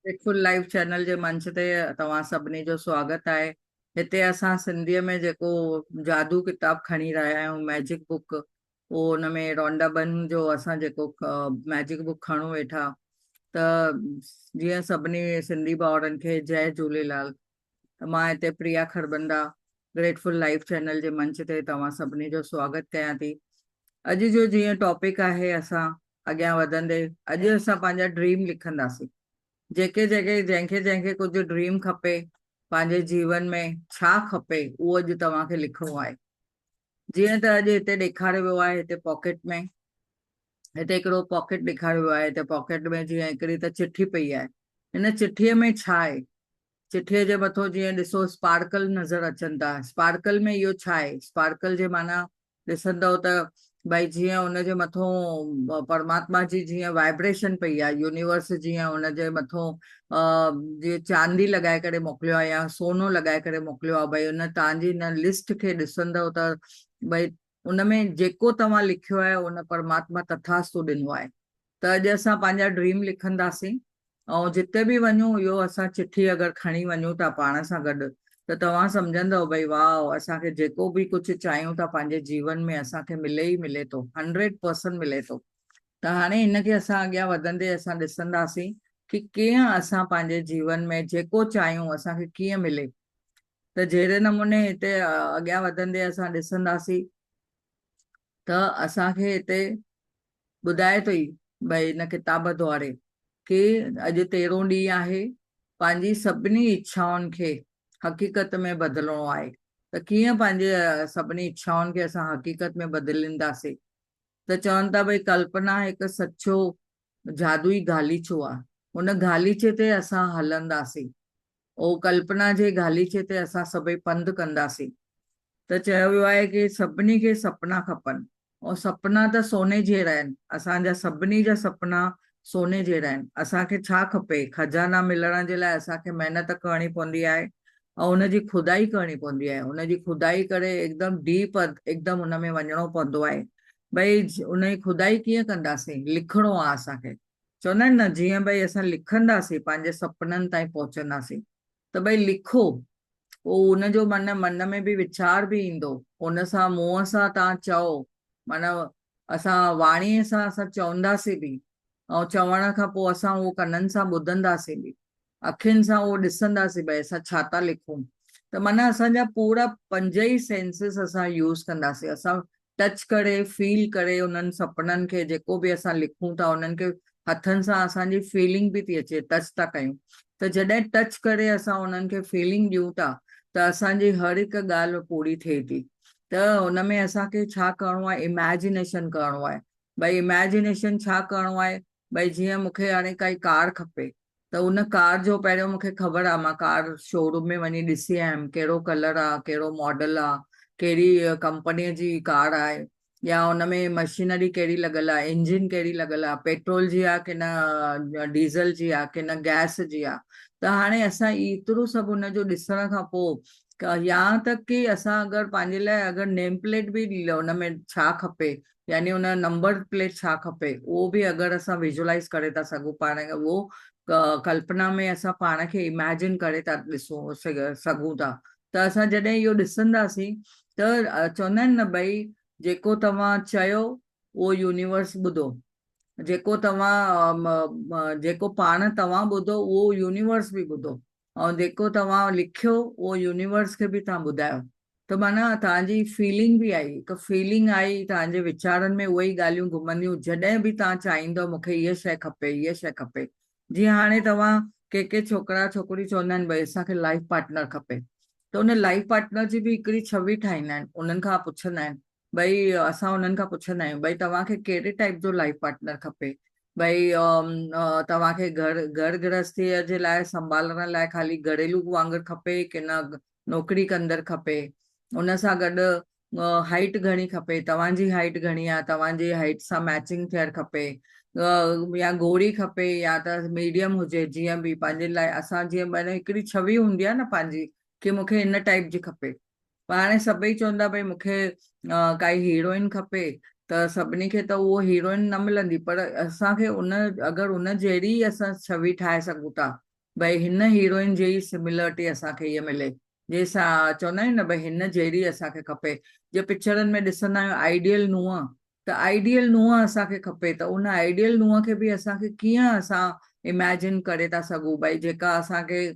Grateful live channel जे मंच ते तव्हां सभिनी जो स्वागत आहे। हिते असां सिंधीअ में जेको जादू किताब खणी रहिया आहियूं, मैजिक बुक, उहो हुन में रौंडा बन जो असां जेको मैजिक बुक खणूं वेठा। त जीअं सभिनी सिंधी भाउरनि खे जय झूलेलाल। त मां हिते Priya Kharbanda grateful live channel जे मंच ते तव्हां सभिनी जो स्वागत कयां थी। अॼु जो जीअं टॉपिक आहे, असां अॻियां वधंदे अॼु असां पंहिंजा ड्रीम लिखंदासीं। जेके जेके जंहिंखे जंहिंखे कुझु ड्रीम खपे पंहिंजे जीवन में, छा खपे उहो अॼु तव्हांखे लिखिणो आहे। जीअं त अॼु हिते ॾेखारियो वियो आहे, हिते पॉकेट में, हिते हिकिड़ो पॉकेट ॾेखारियो वियो आहे। हिते पॉकेट में जीअं हिकिड़ी त चिठी पई आहे। हिन चिठीअ में छा आहे? चिठीअ जे मथां जीअं ॾिसो स्पार्कल नज़र अचनि था। स्पार्कल में इहो छा आहे? स्पार्कल जे माना ॾिसंदव त भई जीअं हुनजे मथां परमात्मा जी जीअं वाइब्रेशन पई आहे, यूनिवर्स जीअं हुनजे मथां जीअं चांदी लॻाए करे मोकिलियो आहे या सोनो लॻाए करे मोकिलियो आहे। भई हुन तव्हांजी हिन लिस्ट खे ॾिसंदव त भई उन में जेको तव्हां लिखियो आहे उन परमात्मा तथास्तु ॾिनो आहे। त अॼु असां पंहिंजा ड्रीम लिखंदासीं, ऐं जिते बि वञूं इहो असां चिठी अगरि खणी वञूं था पाण सां गॾु, त तव्हां सम्झंदव भई वाह, असांखे जेको बि कुझु चाहियूं था पंहिंजे जीवन में असांखे मिले ई मिले थो, 100% मिले थो। त हाणे हिनखे असां अॻियां वधंदे असां ॾिसंदासीं कि कीअं असां पंहिंजे जीवन में जेको चाहियूं असांखे कीअं मिले। त जहिड़े नमूने हिते अॻियां वधंदे असां ॾिसंदासीं त असांखे हिते ॿुधाए थो ई भई हिन किताब द्वारे कि अॼु 13 ॾींहुं आहे, पंहिंजी सभिनी इच्छाउनि खे हक़ीक़त में बदिलणो आहे। त कीअं पंहिंजे सभिनी इच्छाउनि खे असां हक़ीक़त में बदिलींदासीं? त चवनि था भई कल्पना हिकु सचो जादुई गालीचो आहे। हुन गालीचे ते असां हलंदासीं, ओ कल्पना जे गालीचे ते असां सभई पंधु कंदासीं। त चयो वियो आहे कि सभिनी खे सपना खपनि, ऐं सपना त सोने जहिड़ा आहिनि। असांजा सभिनी जा सपना सोने जहिड़ा आहिनि। असांखे छा खपे? खजाना मिलण जे लाइ असांखे महिनत करणी पवंदी आहे ऐं हुनजी खुदाई करणी पवंदी आहे। हुनजी खुदाई करे एकदमि डीप एकदमि हुन में वञिणो पवंदो आहे। भई हुनजी खुदाई कीअं कंदासीं? लिखिणो आहे असांखे। चवंदा आहिनि न, जीअं भई असां लिखंदासीं पंहिंजे सपननि ताईं पहुचंदासीं। त भई लिखो, उहो हुनजो मन में बि वीचार बि ईंदो। हुन सां मुंहं सां तव्हां चओ, माना असां वाणीअ सां असां चवंदासीं बि, ऐं चवण खां पोइ असां उहो कननि सां ॿुधंदासीं बि, अखियुनि सां उहो ॾिसंदासीं भई असां छा था लिखूं। त माना असांजा पूरा 5 ई सेंसिस असां यूज़ कंदासीं। असां टच करे, फील करे उन्हनि सपननि खे, जेको बि असां लिखूं था उन्हनि खे हथनि सां असांजी फीलिंग बि थी अचे, टच था कयूं। त जॾहिं टच करे असां उन्हनि खे फीलिंग ॾियूं था त असांजी हर हिकु ॻाल्हि पूरी थिए थी। त हुन में असांखे छा करिणो आहे? इमेजिनेशन करिणो आहे। भई इमेजिनेशन छा करिणो आहे? भई जीअं मूंखे हाणे काई कार खपे, त उन कार जो पहिरियों मूंखे ख़बर आहे, मां कार शोरूम में वञी ॾिसी आयमि कहिड़ो कलर आहे, कहिड़ो मॉडल आहे, कहिड़ी कंपनीअ जी कार आहे, या हुन में मशीनरी कहिड़ी लॻल आहे, इंजिन कहिड़ी लॻल आहे, पेट्रोल जी आहे की न डीज़ल जी आहे की न गैस जी आहे। त हाणे असां एतिरो सभु हुनजो ॾिसण खां पोइ या तक कि असां अगरि पंहिंजे लाइ अगरि नेम प्लेट बि हुन में छा खपे, यानी हुन नंबर प्लेट छा खपे, उहो बि अगरि असां विजुअलाइज़ करे था सघूं पाण खे, उहो कल्पना में असां पाण खे इमेजिन करे था ॾिसूं सघूं था। त असां जॾहिं इहो ॾिसंदासीं त चवंदा आहिनि न भई जेको तव्हां चयो उहो यूनिवर्स ॿुधो, जेको तव्हां जेको पाण तव्हां ॿुधो उहो यूनिवर्स बि ॿुधो, ऐं जेको तव्हां लिखियो उहो यूनिवर्स खे बि तव्हां ॿुधायो। त माना तव्हांजी फीलिंग बि आई, हिकु फीलिंग आई, तव्हांजे वीचारनि में उहे ई ॻाल्हियूं घुमंदियूं। जॾहिं बि तव्हां चाहींदव मूंखे हीअ शइ खपे, हीअ शइ खपे। जीअं हाणे तव्हां के छोकिरा छोकिरी चवंदा आहिनि भई असांखे लाइफ पार्टनर खपे, त उन लाइफ पार्टनर जी बि हिकिड़ी छवि ठाहींदा आहिनि। उन्हनि खां पुछंदा आहिनि, भई असां उन्हनि खां पुछंदा आहियूं भई तव्हांखे कहिड़े टाइप जो लाइफ पार्टनर खपे? भई तव्हांखे घर गृहस्थीअ जे लाइ संभालण लाइ ख़ाली घरेलू वांगुरु खपे की न नौकिरी कंदड़ खपे? उन सां गॾु हाइट घणी खपे? तव्हांजी हाइट घणी आहे? तव्हांजी हाइट सां मैचिंग थियणु खपे, या गोरी खपे या त मीडियम हुजे? जीअं बि पंहिंजे लाइ असां जीअं माना हिकिड़ी छवि हूंदी आहे न पंहिंजी, की मूंखे हिन टाइप जी खपे। पर हाणे सभई चवंदा भई मूंखे काई हीरोइन खपे, त सभिनी खे त उहो हीरोइन न मिलंदी, पर असांखे अगरि उन जहिड़ी असां छवि ठाहे सघूं था भई हिन हीरोइन जी सिमिलरिटी असांखे हीअ मिले, जंहिंसां चवंदा आहियूं न भई हिन जहिड़ी असांखे खपे। जीअं पिक्चरनि में ॾिसंदा आहियूं आइडियल नुंहं, त आइडियल नुंहं असांखे खपे, त उन आइडियल नुंहं खे बि असांखे कीअं असां इमेजिन करे था सघूं, भई जेका असांखे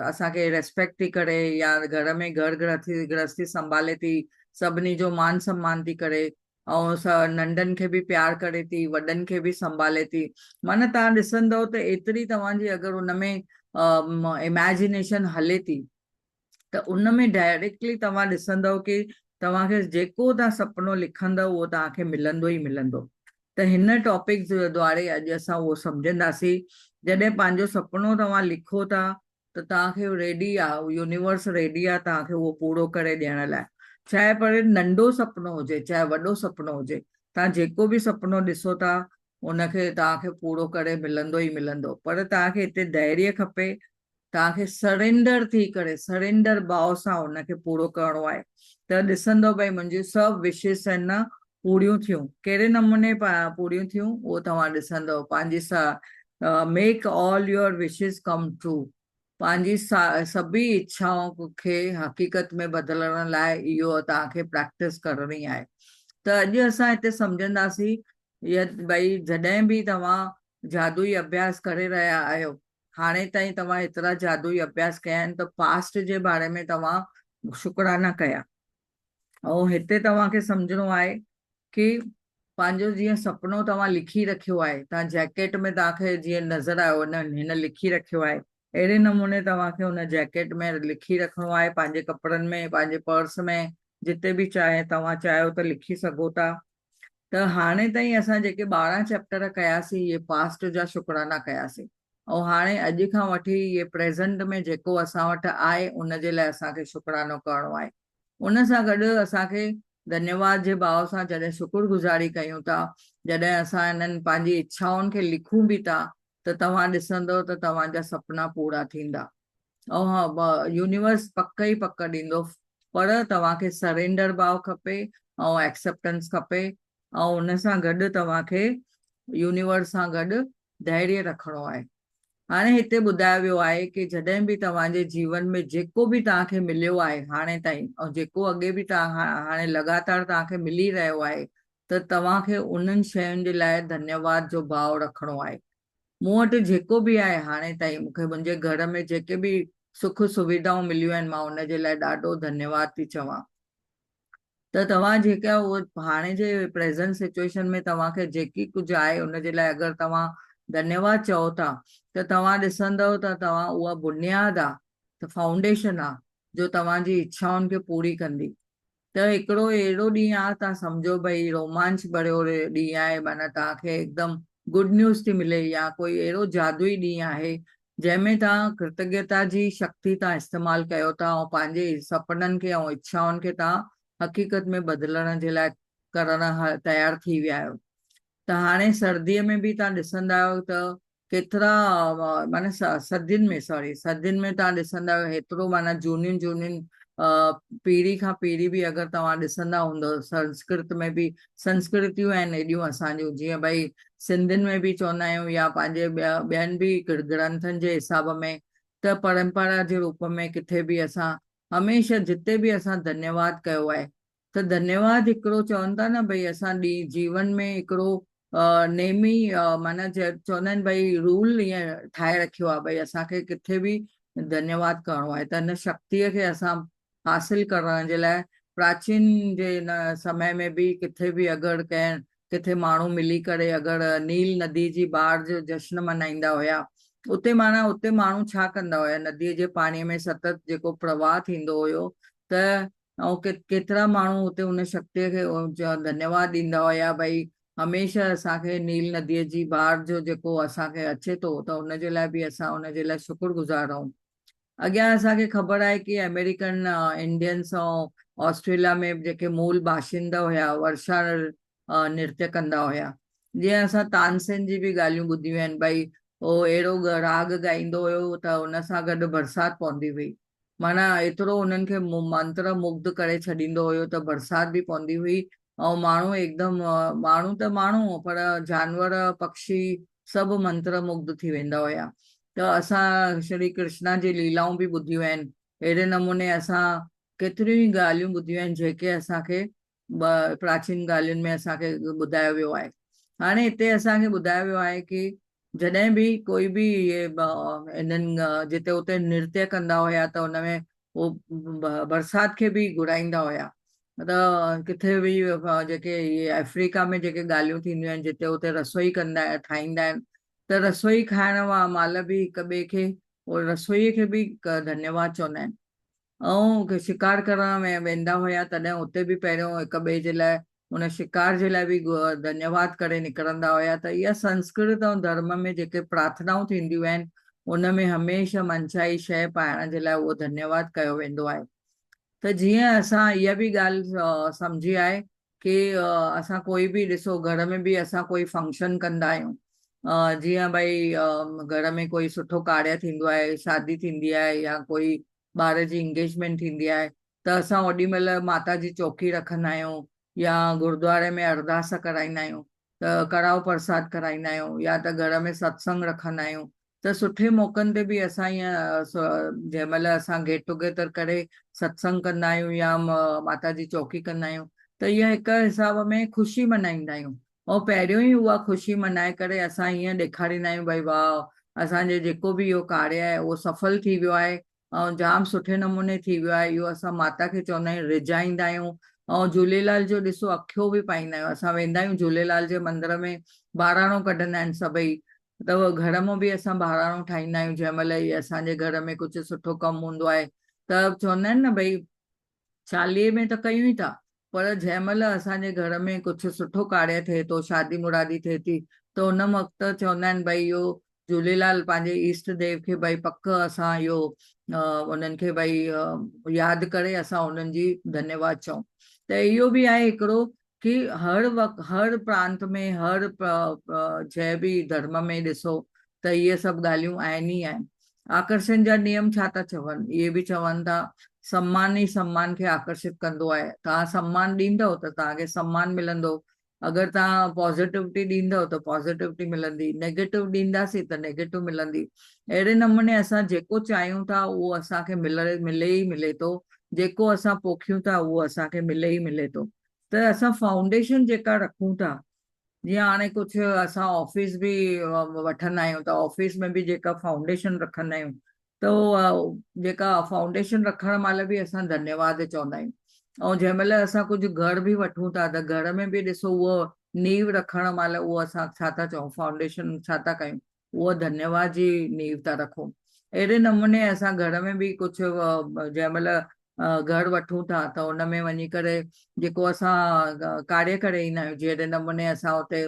असांखे रेस्पेक्ट थी करे, या घर में घर गृहस्थी संभाले थी, सभिनी जो मान सम्मान थी करे, ऐं नंढनि खे बि प्यार करे थी, वॾनि खे बि संभाले थी। माना तव्हां ॾिसंदव त एतिरी तव्हांजी अगरि उनमें इमेजिनेशन हले थी, त उनमें डायरेक्टली तव्हां ॾिसंदव की तव्हांखे जेको तव्हां सुपिनो लिखंदव उहो तव्हांखे मिलंदो ई मिलंदो। त हिन टॉपिक द्वारे अॼु असां उहो सम्झंदासीं, जॾहिं पंहिंजो सुपिनो तव्हां लिखो था त तव्हांखे रेडी आहे, यूनिवर्स रेडी आहे तव्हांखे उहो पूरो करे ॾियण लाइ। चाहे पर नंढो सुपिनो हुजे चाहे वॾो सुपिनो हुजे, तव्हां जेको बि सुपिनो ॾिसो था उनखे तव्हांखे पूरो करे मिलंदो ई मिलंदो। पर तव्हांखे हिते धैर्य खपे, तव्हांखे सरेंडर थी करे, सरेंडर भाव सां हुनखे पूरो करिणो आहे। त ॾिसंदो भई मुंहिंजियूं सभु विशिस आहिनि न पूरियूं थियूं, कहिड़े नमूने पूरियूं थियूं उहो तव्हां ॾिसंदव। पंहिंजी make all your wishes come true, पंहिंजी सभी इच्छाओं खे हक़ीक़त में बदिलण लाइ इहो तव्हांखे प्रैक्टिस करणी आहे। त अॼु असां हिते सम्झंदासीं भई जॾहिं बि तव्हां जादुई अभ्यास करे रहिया आहियो, हाणे ताईं तव्हां एतिरा जादुई अभ्यास कया आहिनि, त पास्ट जे बारे में तव्हां शुक्राना कया। ऐं हिते तव्हांखे सम्झणो आहे की पंहिंजो जीअं सुपिनो तव्हां लिखी रखियो आहे, तव्हां जैकेट में तव्हांखे जीअं नज़र आयो हिन लिखी रखियो आहे, अहिड़े नमूने तव्हांखे हुन जैकेट में लिखी रखिणो आहे, पंहिंजे कपिड़नि में, पंहिंजे पर्स में, जिते बि चाहे तव्हां चाहियो त लिखी सघो था। त हाणे ताईं असां जेके 12 चैप्टर कयासीं इहे पास्ट जा शुक्राना कयासीं, ऐं हाणे अॼु खां वठी इहे प्रेज़ेंट में जेको असां वटि आहे उनजे लाइ असांखे शुक्रानो करिणो आहे। उन सां गॾु असांखे धन्यवाद जे भाव सां जॾहिं शुक्रगुज़ारी कयूं था, जॾहिं असां इन्हनि पंहिंजी इच्छाउनि खे लिखूं बि था, त तव्हां ॾिसंदव त तव्हांजा सुपिना पूरा थींदा। ऐं हा, यूनिवर्स पक ई पक ॾींदो, पर तव्हांखे सरेंडर भाव खपे ऐं एक्सेप्टेंस खपे, ऐं उन सां गॾु तव्हांखे यूनिवर्स सां गॾु धैर्य रखिणो आहे। हाणे हिते ॿुधायो वियो आहे कि जॾहिं बि तव्हांजे जीवन में जेको बि तव्हांखे मिलियो आहे हाणे ताईं, ऐं जेको अॻे बि तव्हां हाणे लगातार तव्हांखे मिली रहियो आहे, त तव्हांखे उन्हनि शयुनि जे लाइ धन्यवाद जो भाव रखिणो आहे। मूं वटि जेको बि आहे हाणे ताईं, मूंखे मुंहिंजे घर में जेके बि सुख सुविधाऊं मिलियूं आहिनि, मां उनजे लाइ ॾाढो धन्यवाद थी चवां। त तव्हां जेका उहो हाणे जे प्रेज़ेंट सिचुएशन में तव्हांखे जेकी कुझु आहे उनजे लाइ अगरि तव्हां धन्यवाद चओ था, त तव्हां ॾिसंदव त तव्हां उहा बुनियाद आहे, त फाउंडेशन आहे जो तव्हांजी इच्छाउनि खे पूरी कंदी। त हिकिड़ो अहिड़ो ॾींहुं आहे, तव्हां सम्झो भई रोमांच भरियो ॾींहुं आहे, माना तव्हांखे हिकदमि गुड न्यूज़ थी मिले, या कोई अहिड़ो जादुई ॾींहुं आहे जंहिंमें तव्हां कृतज्ञता जी शक्ति तव्हां इस्तेमालु कयो था, ऐं पंहिंजे सपननि खे ऐं इच्छाउनि खे तव्हां हक़ीक़त में बदिलण जे लाइ करण तयारु थी विया आहियो। त हाणे सर्दीअ में बि तव्हां ॾिसंदा आहियो त केतिरा माना सर्दियुनि में सर्दियुनि में तव्हां ॾिसंदा आहियो हेतिरो माना जूनियुनि पीढ़ी खां पीढ़ी बि अगरि तव्हां ॾिसंदा हूंदव, संस्कृत में बि संस्कृतियूं आहिनि एॾियूं असांजूं, जीअं भई सिंधियुनि में बि चवंदा आहियूं, या पंहिंजे ॿियनि बि ग्रंथनि जे हिसाब में, त परंपरा जे रूप में किथे बि असां हमेशह जिते बि असां धन्यवाद कयो आहे, त धन्यवाद हिकिड़ो चवनि था न भई असां जीवन में हिकिड़ो नेमी माना चवंदा आहिनि भई रूल ईअं ठाहे रखियो आहे, भई असांखे किथे बि धन्यवाद करिणो आहे। त हिन शक्तिअ खे असां हासिल करण जे लाइ प्राचीन जे हिन समय में बि किथे बि अगरि कंहिं किथे माण्हू मिली करे अगरि नील नदी जी बाढ़ जो जश्न मल्हाईंदा हुया, उते माना उते माण्हू छा कंदा हुया, नदीअ जे पाणीअ में सतत जेको प्रवाह थींदो हुयो, त ऐं केतिरा माण्हू उते उन शक्तिअ खे धन्यवाद ॾींदा हुया, भई हमेशह असांखे नील नदीअ जी बाढ़ जो जेको असांखे अचे थो, त उनजे लाइ बि असां उनजे लाइ शुक्रगुज़ार रहूं। अॻियां असांखे ख़बर आहे कि अमेरिकन इंडियंस ऐं ऑस्ट्रेलिया में जेके मूल बाशिंदा हुया वर्षा नृत्य कंदा हुया। जीअं असां तानसेन जी बि ॻाल्हियूं ॿुधियूं आहिनि, भई उहो अहिड़ो राग ॻाईंदो हुयो त उन सां गॾु बरसाति पवंदी हुई, माना एतिरो उन्हनि खे मंत्र मुग्ध करे छॾींदो हुयो त बरसाति बि पवंदी हुई, ऐं माण्हू एकदमि माण्हू त माण्हू पर जानवर पक्षी सभु मंत्र मुग्ध थी वेंदा हुया। त असां श्री कृष्णा जी लीलाऊं बि ॿुधियूं आहिनि। अहिड़े नमूने असां केतिरियूं ई ॻाल्हियूं ॿुधियूं आहिनि जेके असांखे प्राचीन ॻाल्हियुनि में असांखे ॿुधायो वियो आहे। हाणे हिते असांखे ॿुधायो वियो आहे की जॾहिं बि कोई बि इहे इन्हनि जिते उते नृत्य कंदा हुया त हुनमें उहो बरसाति खे बि घुराईंदा हुया। त किथे बि जेके इहे अफ्रीका में जेके ॻाल्हियूं थींदियूं आहिनि जिते उते रसोई कंदा ठाहींदा आहिनि त रसोई खाइण महिल बि हिक ॿिए खे उहो रसोईअ खे बि धन्यवाद चवंदा आहिनि। ऐं शिकार करण में वेंदा हुया तॾहिं उते बि पहिरियों हिक ॿिए जे लाइ उन शिकार जे लाइ बि धन्यवाद करे निकिरंदा हुया। त इहा संस्कृत ऐं धर्म में जेके प्रार्थनाऊं थींदियूं आहिनि उन में हमेशह मनचाही शइ पाइण जे लाइ उहो धन्यवाद कयो वेंदो आहे। त जीअं असां इहा बि ॻाल्हि सम्झी आहे की असां कोई बि ॾिसो घर में बि असां कोई फंक्शन कंदा आहियूं, जीअं भई घर में कोई सुठो कार्य थींदो आहे, शादी थींदी आहे या कोई ॿार जी इंगेजमेंट थींदी आहे त असां ओॾी महिल माता जी चौकी रखंदा आहियूं या गुरुद्वारे में अरदास कराईंदा आहियूं त कड़ाह प्रसाद कराईंदा आहियूं या त घर में सत्संग रखंदा आहियूं। त सुठे मौक़नि ते बि असां ईअं जंहिं महिल असां गेट टुगेदर करे सत्संग कंदा आहियूं या माता जी चौकी कंदा आहियूं त इहा हिक हिसाब में ख़ुशी मल्हाईंदा आहियूं। ऐं पहिरियों ई उहा ख़ुशी मल्हाए करे असां हीअं ॾेखारींदा आहियूं भई वाह असांजे जेको बि इहो कार्य आहे उहो सफल थी वियो आहे ऐं जाम सुठे नमूने थी वियो आहे। इहो असां माता खे चवंदा आहियूं रिझाईंदा आहियूं। ऐं झूलेलाल जो ॾिसो अखियो बि पाईंदा आहियूं। असां वेंदा आहियूं झूलेलाल जे मंदर में बहिराणो कढंदा आहिनि सभई, त उहो घर मां बि असां बहिराणो ठाहींदा आहियूं जंहिं महिल ई असांजे घर में कुझु सुठो कमु हूंदो आहे। त चवंदा आहिनि न भई चालीहे में त कयूं ई था पर जंहिं महिल असांजे घर में कुझु सुठो कार्य थिए थो, शादी मुरादी थिए थी त उन वक़्तु चवंदा आहिनि भई इहो झूलेलाल पंहिंजे ईष्ट देव खे भई पक असां इहो उन्हनि खे भई यादि करे असां उन्हनि जी धन्यवाद चऊं। त इहो बि आहे हिकिड़ो कि हर वक़्तु हर प्रांत में हर जंहिं बि धर्म में ॾिसो त इहे सभु ॻाल्हियूं आहिनि ई आहिनि। आकर्षण जा नियम छा था चवनि, इहे बि चवनि था सम्मान ई सम्मान खे आकर्षित कंदो आहे। तव्हां सम्मान ॾींदव त तव्हांखे सम्मान मिलंदो, अगरि तव्हां पॉज़िटिविटी ॾींदव त पॉज़िटिविटी मिलंदी, नेगेटिव ॾींदासीं त नेगेटिव मिलंदी। अहिड़े नमूने असां जेको चाहियूं था उहो असांखे मिले ई मिले थो, जेको असां पोखियूं था उहो असांखे मिले ई मिले थो। त असां फाउंडेशन जेका रखूं था, जीअं हाणे कुझु असां ऑफिस बि वठंदा आहियूं त ऑफिस में बि जेका फाउंडेशन रखंदा आहियूं त उहो जेका फाउंडेशन रखण महिल बि असां धन्यवाद चवंदा आहियूं। ऐं जंहिं महिल असां कुझु घर बि वठूं था त घर में बि ॾिसो उहो नींव रखण महिल उहो असां छा था चऊं, फाउंडेशन छा था कयूं, उहो धन्यवाद जी नींव था रखूं। अहिड़े नमूने असां घर में बि कुझु जंहिं महिल घर वठूं था त उन में वञी करे जेको असां कार्य करे ईंदा आहियूं, जहिड़े नमूने असां हुते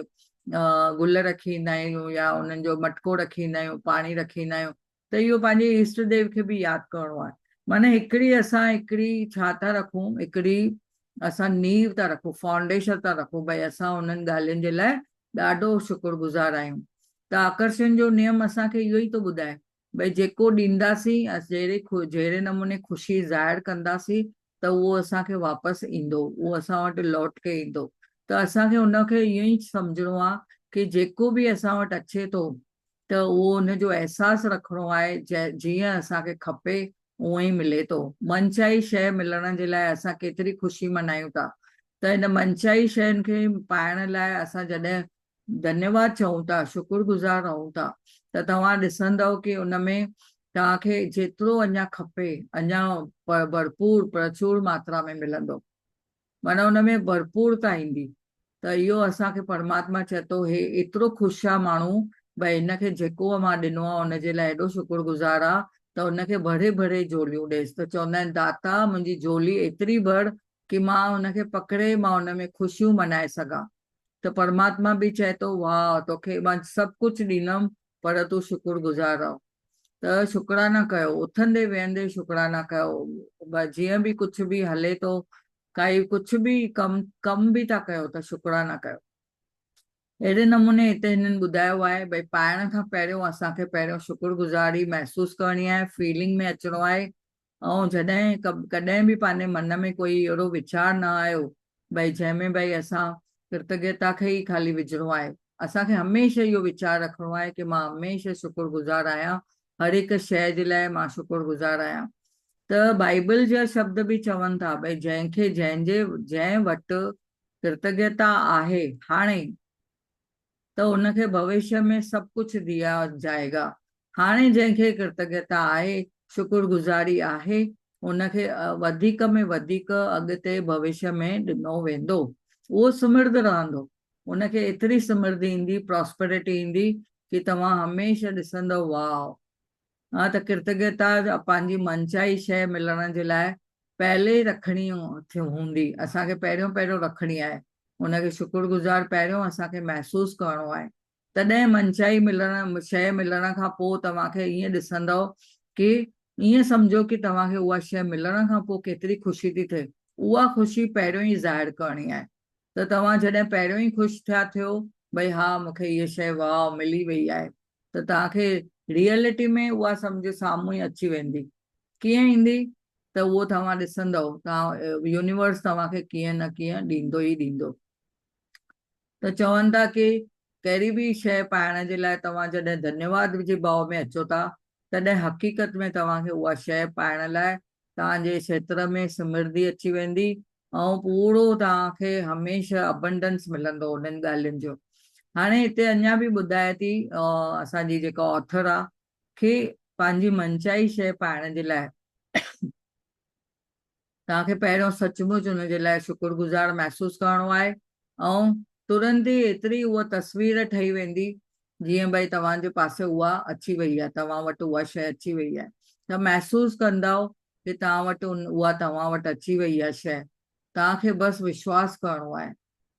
गुल रखी ईंदा आहियूं या उन्हनि जो मटको रखी ईंदा आहियूं, पाणी रखी ईंदा आहियूं त इहो पंहिंजे ईष्ट देव खे बि यादि करिणो आहे। माना हिकिड़ी छा था रखूं, हिकिड़ी असां नींव था रखूं, फाउंडेशन था रखूं भई असां उन्हनि ॻाल्हियुनि जे लाइ ॾाढो शुक्रगुज़ार आहियूं। त आकर्षण जो नियम असांखे इहो ई थो ॿुधाए भई जेको ॾींदासीं जहिड़े नमूने ख़ुशी ज़ाहिर कंदासीं त उहो असांखे वापसि ईंदो, उहो असां वटि लौट के ईंदो। त असांखे उनखे इहो ई सम्झणो आहे कि जेको बि असां वटि अचे थो त उहो उनजो अहसासु रखिणो आहे जीअं असांखे खपे उहो ई मिले थो। मनचाही शइ मिलण जे लाइ असां केतिरी ख़ुशी मनायूं था, त हिन मनचाही शयुनि खे पाइण लाइ असां जॾहिं धन्यवाद चऊं था, शुक्रगुज़ार रहूं था त तव्हां ॾिसंदव कि उनमें तव्हांखे जेतिरो अञा खपे अञा भरपूर प्रचुर मात्रा में मिलंदो, माना हुनमें भरपूरता ईंदी। त इहो असांखे परमात्मा चए थो हे एतिरो ख़ुशि आहे माण्हू भई हिनखे जेको मां ॾिनो आहे हुनजे लाइ एॾो शुक्रगुज़ार आहे त हुनखे भरे भरे झोलियूं ॾेसि। त चवंदा आहिनि दाता मुंहिंजी झोली एतिरी भर कि मां हुनखे पकिड़े मां हुनमें ख़ुशियूं मनाए सघां। त परमात्मा बि चए थो वाह तोखे मां सभु कुझु ॾींदमि पर तूं शुक्रगुज़ार रहो। त शुकराना कयो, उथंदे वेहंदे शुकराना कयो, जीअं बि कुझु बि हले थो, काई कुझु बि कम बि था कयो त शुकराना कयो। अहिड़े नमूने हिते हिननि ॿुधायो आहे भई पाइण खां पहिरियों असांखे पहिरियों शुक्रगुज़ारी महसूसु करणी आहे, फीलिंग में अचिणो आहे। ऐं जॾहिं कॾहिं बि पंहिंजे मन में कोई अहिड़ो वीचार न आयो भई जंहिंमें भई असां कृतज्ञता खे ई ख़ाली विझणो आहे असांखे हमेशह इहो वीचार रखिणो आहे कि मां हमेशह शुक्रगुज़ार आहियां, हर हिकु शइ जे लाइ मां शुक्रगुज़ार आहियां। त बाइबल जा शब्द बि चवनि था भई जंहिंखे जंहिं वटि कृतज्ञता आहे हाणे, त उनखे भविष्य में सभु कुझु दिया जाएगा। हाणे जंहिंखे कृतज्ञता आहे, शुक्रगुज़ारी आहे, उनखे वधीक में वधीक अॻिते भविष्य में ॾिनो वेंदो, उहो समृद्ध रहंदो। उनखे एतिरी समृद्धि ईंदी, प्रॉस्पेरिटी ईंदी कि तव्हां हमेशह ॾिसंदव वाह। हा, त कृतज्ञता पंहिंजी मनचाही शइ मिलण जे लाइ पहले रखणी हूंदी, असांखे पहिरियों पहिरियों रखणी आहे। उनखे शुक्रगुज़ार पहिरियों असांखे महसूसु करिणो आहे, तॾहिं मनचाही शइ मिलण खां पोइ तव्हांखे ईअं ॾिसंदव कि ईअं सम्झो कि तव्हांखे उहा शइ मिलण खां पोइ केतिरी ख़ुशी थी थिए, उहा ख़ुशी पहिरियों ई ज़ाहिर करणी आहे। त तव्हां जॾहिं पहिरियों ई ख़ुशि थिया थियो भई हा मूंखे इहा शइ वाह मिली वई आहे, त तव्हांखे रियलिटी में उहा सम्झ साम्हूं ई अची वेंदी। कीअं ईंदी? त उहो तव्हां ॾिसंदव, तव्हां यूनिवर्स तव्हांखे कीअं न कीअं ॾींदो ई ॾींदो। त चवनि था कि कहिड़ी बि शइ पाइण जे लाइ तव्हां जॾहिं धन्यवाद जे भाव में अचो था, तॾहिं हक़ीक़त में तव्हांखे उहा शइ पाइण लाइ तव्हांजे क्षेत्र में समृद्धि अची वेंदी ऐं पूरो तव्हांखे हमेशह अबंडेंस मिलंदो उन्हनि ॻाल्हियुनि जो। हाणे हिते अञा बि ॿुधाए थी असांजी जेका ऑथर आहे कि पंहिंजी मनचाही शइ पाइण जे लाइ तव्हांखे पहिरियों सचमुच हुनजे लाइ शुक्रगुज़ार महसूसु करिणो आहे, ऐं तुरंत ई एतिरी उहा तस्वीर ठही वेंदी जीअं भई तव्हांजे पासे उहा अची वई आहे, तव्हां वटि उहा शइ अची वई आहे, त महसूसु कंदव कि तव्हां वटि उहा तव्हां वटि अची वई आहे शइ। तव्हांखे बसि विश्वास करिणो आहे।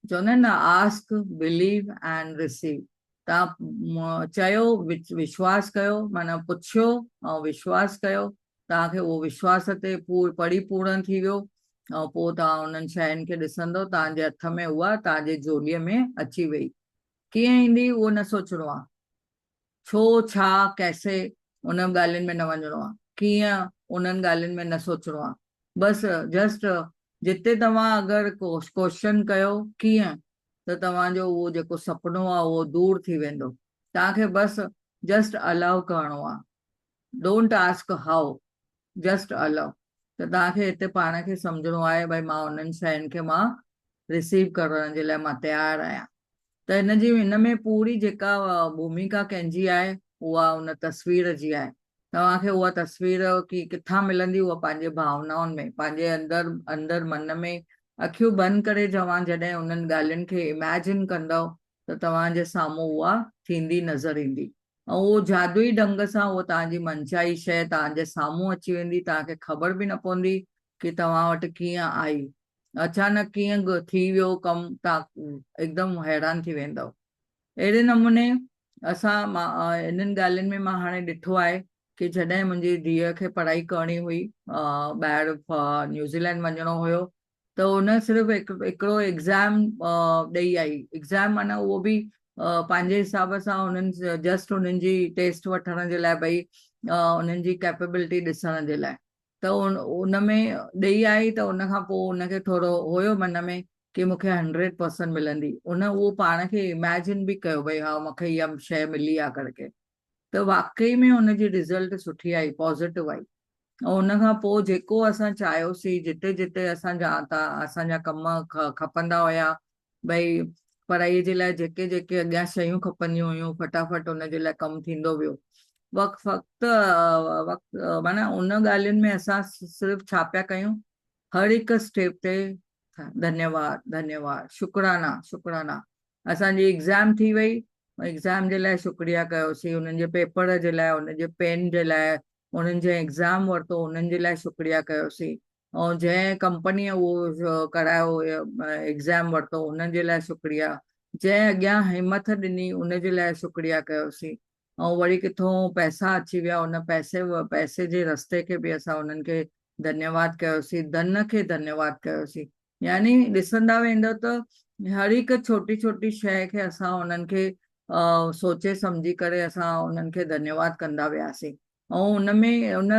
चवंदा आहिनि न, आस्क बिलीव एंड रिसीव। तव्हां चयो, विश्वास कयो, माना पुछियो ऐं विश्वास कयो, तव्हांखे उहो विश्वास ते परिपूर्ण थी वियो ऐं पोइ तव्हां उन्हनि शयुनि खे ॾिसंदव तव्हांजे हथ में उहा तव्हांजे झोलीअ में अची वई। कीअं ईंदी उहो न सोचणो आहे, छो छा कैसे उन ॻाल्हियुनि में न वञिणो आहे, कीअं उन्हनि ॻाल्हियुनि में न सोचणो आहे। बसि जस्ट जिते तव्हां अगरि क्वेश्चन कयो कीअं, त तव्हांजो उहो जेको सुपिनो आहे उहो दूर थी वेंदो। तव्हांखे बसि जस्ट अलाउ करिणो आहे, don't ask how, just allow. त तव्हांखे हिते पाण खे सम्झणो आहे भई मां उन्हनि शयुनि खे मां रिसीव करण जे लाइ मां तयारु आहियां। त हिन में पूरी जेका भूमिका कंहिंजी आहे उहा उन तस्वीर जी आहे। तव्हांखे उहा तस्वीर की किथां मिलंदी, उहा पंहिंजे भावनाउनि में, पंहिंजे अंदरि मन में अखियूं बंदि करे तव्हां जॾहिं उन्हनि ॻाल्हियुनि खे इमेजिन कंदव त तव्हांजे साम्हूं उहा थींदी नज़र ईंदी ऐं उहो जादुई ढंग सां उहो तव्हांजी मनचाही शइ तव्हांजे साम्हूं अची वेंदी। तव्हांखे ख़बर बि न पवंदी कि तव्हां वटि कीअं आई, अचानक कीअं थी वियो कमु, तव्हां हिकदमि हैरान थी वेंदव। अहिड़े नमूने इन्हनि ॻाल्हियुनि में मां हाणे ॾिठो आहे कि जॾहिं मुंहिंजी धीअ खे पढ़ाई करणी हुई, ॿाहिरि न्यूज़ीलैंड वञिणो हुयो, त उन सिर्फ़ु हिकिड़ो एग्ज़ाम ॾेई आई। एग्ज़ाम माना उहो बि पंहिंजे हिसाब सां उन्हनि जस्ट उन्हनि जी टेस्ट वठण जे लाइ, भई उन्हनि जी कैपेबिलिटी ॾिसण जे लाइ। त उन में ॾेई आई, त उन खां पोइ उनखे थोरो हुयो मन में कि मूंखे 100% मिलंदी। उहो पाण खे इमेजिन बि कयो भई हा मूंखे इहा शइ मिली आहे करके। त वाकई में हुनजी रिज़ल्ट सुठी आई, पॉज़िटिव आई। ऐं उन खां पोइ जेको असां चाहियोसीं, जिते जिते असांजा कम खपंदा हुया, भई पढ़ाईअ जे लाइ जेके जेके अॻियां शयूं खपंदियूं हुयूं, फटाफट उनजे लाइ कमु थींदो वियो। वक़्तु माना उन ॻाल्हियुनि में असां सिर्फ़ु छा पिया कयूं, हर हिकु स्टेप ते धन्यवाद धन्यवाद, शुक्राना शुक्राना। असांजी एग्ज़ाम थी वई, एग्ज़ाम जे लाइ शुक्रिया कयोसीं, उन्हनि जे पेपर जे लाइ, उन्हनि जे पेन जे लाइ, उन्हनि जे एग्ज़ाम वरितो उन्हनि जे लाइ शुक्रिया कयोसीं, ऐं जंहिं कंपनीअ उहो करायो एग्ज़ाम वरितो उन्हनि जे लाइ शुक्रिया, जंहिं अॻियां हिमत ॾिनी उनजे लाइ शुक्रिया कयोसीं। ऐं वरी किथों पैसा अची विया, उन पैसे जे रस्ते खे बि असां उन्हनि खे धन्यवाद कयोसीं, धन खे धन्यवाद कयोसीं। यानी ॾिसंदा वेंदव त हर हिकु छोटी छोटी शइ खे असां उन्हनि खे सोचे सम्झी करे असां उन्हनि खे धन्यवाद कंदा वियासीं। ऐं उन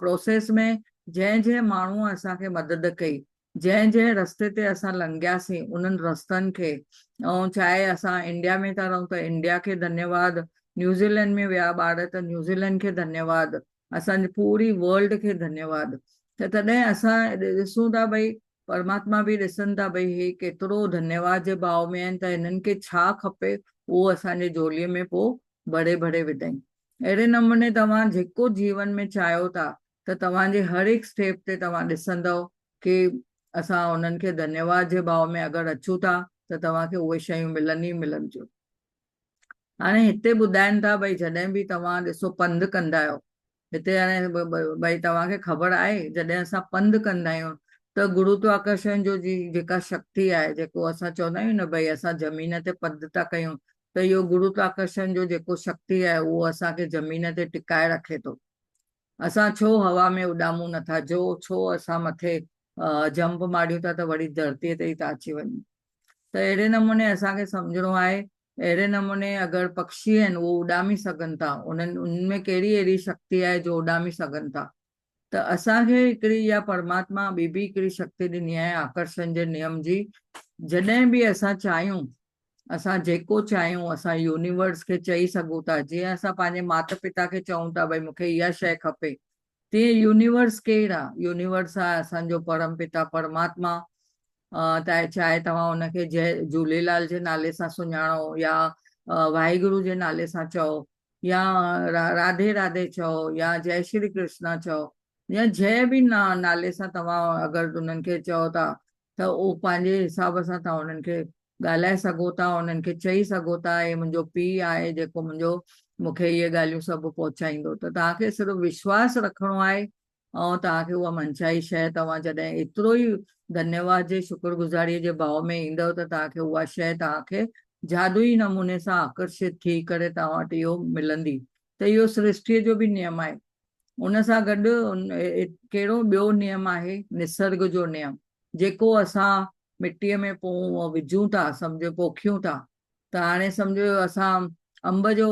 प्रोसेस में जंहिं जंहिं माण्हूअ असांखे मदद कई, जंहिं जंहिं रस्ते ते असां लंघियासीं उन्हनि रस्तनि खे, ऐं चाहे असां इंडिया में था रहूं त इंडिया खे धन्यवाद, न्यूज़ीलैंड में विया ॿार त न्यूज़ीलैंड खे धन्यवाद, असांजी पूरी वर्ल्ड खे धन्यवाद। त तॾहिं असां ॾिसूं था भई परमात्मा बि ॾिसनि था भई हे केतिरो धन्यवाद जे भाव में आहिनि, त हिननि खे छा खपे उहो असांजे झोलीअ में पोइ भरे भरे विधईं। अहिड़े नमूने तव्हां जेको जीवन में चाहियो था त तव्हांजे हर हिकु स्टेप ते तव्हां ॾिसंदव कि असां उन्हनि खे धन्यवाद जे भाव में अगरि अचूं था त तव्हांखे उहे शयूं मिलनि ई मिलनि थियूं। हाणे हिते ॿुधाइनि था भई जॾहिं बि तव्हां ॾिसो पंधु कंदा आहियो, हिते हाणे भई तव्हांखे ख़बर आहे जॾहिं असां पंधु कंदा आहियूं त गुरुत्वाकर्षण जो जी जेका शक्ति आहे, जेको असां चवंदा आहियूं न भई असां ज़मीन ते पंधु था कयूं त इहो गुरुत्वाकर्षण जो जेको शक्ति आहे उहो असांखे ज़मीन ते टिकाए रखे थो। असां छो हवा में उॾामूं नथा, जो छो असां मथे जंप मारियूं था त वरी धरतीअ ते ई था अची वञूं। त अहिड़े नमूने असांखे सम्झणो आहे, अहिड़े नमूने अगरि पक्षी आहिनि उहो उॾामी सघनि था, उन्हनि उनमें कहिड़ी अहिड़ी शक्ति आहे जो उॾामी सघनि था। त असांखे हिकिड़ी इहा परमात्मा ॿी बि हिकिड़ी शक्ति ॾिनी आहे आकर्षण जे नियम जी। जॾहिं बि असां चाहियूं, असां जेको चाहियूं असां यूनिवर्स खे चई सघूं था। जीअं असां पंहिंजे माता पिता खे चऊं था भई मूंखे इहा शइ खपे, तीअं यूनिवर्स केरु आहे? यूनिवर्स आहे असांजो परम पिता परमात्मा। चाहे तव्हां हुनखे जय झूलेलाल जे नाले सां सुञाणो या वाहेगुरु जे नाले सां चओ या राधे राधे चओ या जय श्री कृष्णा चओ या जंहिं बि नाले सां तव्हां अगरि उन्हनि खे चओ था त उहो पंहिंजे हिसाब सां तव्हां उन्हनि खे ॻाल्हाए सघो था, उन्हनि खे चई सघो था हे मुंहिंजो पीउ आहे जेको मूंखे इहे ॻाल्हियूं सभु पहुचाईंदो। त तव्हांखे सिर्फ़ु विश्वास रखिणो आहे ऐं तव्हांखे उहा मनचाही शइ तव्हां जॾहिं एतिरो ई धन्यवाद जे शुक्रगुज़ारीअ जे भाव में ईंदव त तव्हांखे उहा शइ तव्हांखे जादुई नमूने सां आकर्षित थी करे तव्हां वटि इहो मिलंदी। त इहो सृष्टिअ जो बि नियम आहे। उन सां गॾु कहिड़ो ॿियो नियम आहे, निसर्ग जो नियम, जेको असां मिटीअ में पोइ विझूं था, सम्झो पोखियूं था। त हाणे सम्झो असां अंब जो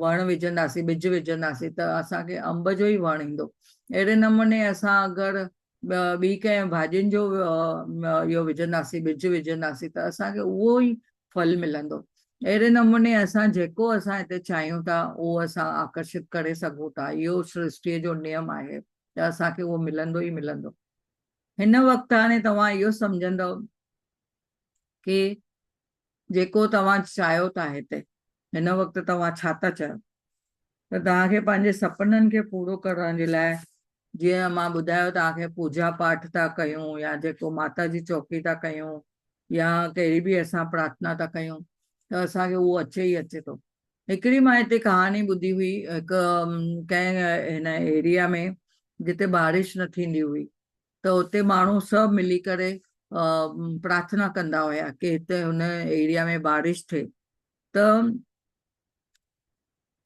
वण विझंदासीं, ॿिज विझंदासीं त असांखे अंब जो ई वणु ईंदो। अहिड़े नमूने असां अगरि ॿी कंहिं भाॼियुनि जो इहो विझंदासीं, ॿिज विझंदासीं त असांखे उहो ई फल मिलंदो। अहिड़े नमूने असां जेको असां हिते चाहियूं था उहो असां आकर्षित करे सघूं था। इहो सृष्टिअ जो नियम आहे त असांखे उहो मिलंदो ई मिलंदो। हिन वक़्तु हाणे तव्हां इहो सम्झंदव कि जेको तव्हां चाहियो था हिते, हिन वक़्तु तव्हां छा था चाहियो? त तव्हांखे पंहिंजे सपननि खे पूरो करण जे लाइ, जीअं मां ॿुधायो तव्हांखे पूजा पाठ था कयूं या जेको माता जी चौकी था कयूं या कहिड़ी बि असां प्रार्थना था कयूं त असांखे उहो अचे ई अचे थो। हिकिड़ी मां हिते कहाणी ॿुधी हुई, हिकु कंहिं हिन एरिया में जिते बारिश न थींदी हुई त उते माण्हू सभु मिली करे प्रार्थना कंदा हुया कि हिते हुन एरिया में बारिश थिए। त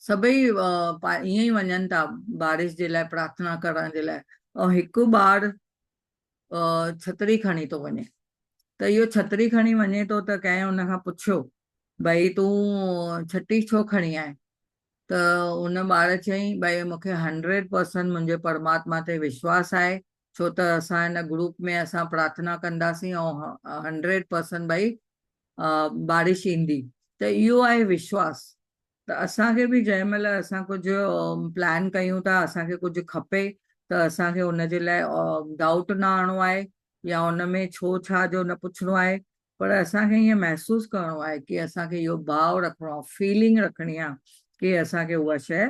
सभई ईअं ई वञनि था बारिश जे लाइ प्रार्थना करण जे लाइ, ऐं हिकु ॿार छतरी खणी थो वञे। त इहो छतरी खणी वञे थो त कंहिं हुन खां पुछियो भई तूं छटी छो खणी आहे? त उन ॿार चयईं भई मूंखे 100% मुंहिंजे परमात्मा ते विश्वास आहे, छो त असां हिन ग्रुप में असां प्रार्थना कंदासीं ऐं 100% भई बारिश ईंदी। त इहो आहे विश्वास। त असांखे बि जंहिं महिल असां कुझु प्लान कयूं था, असांखे कुझु खपे त असांखे हुनजे लाइ डाउट न आणो आहे या हुनमें छो छा जो न पुछिणो आहे, पर असांखे ईअं महसूसु करिणो आहे कि असांखे इहो भाव रखिणो आहे, फीलिंग रखणी आहे कि असांखे उहा शइ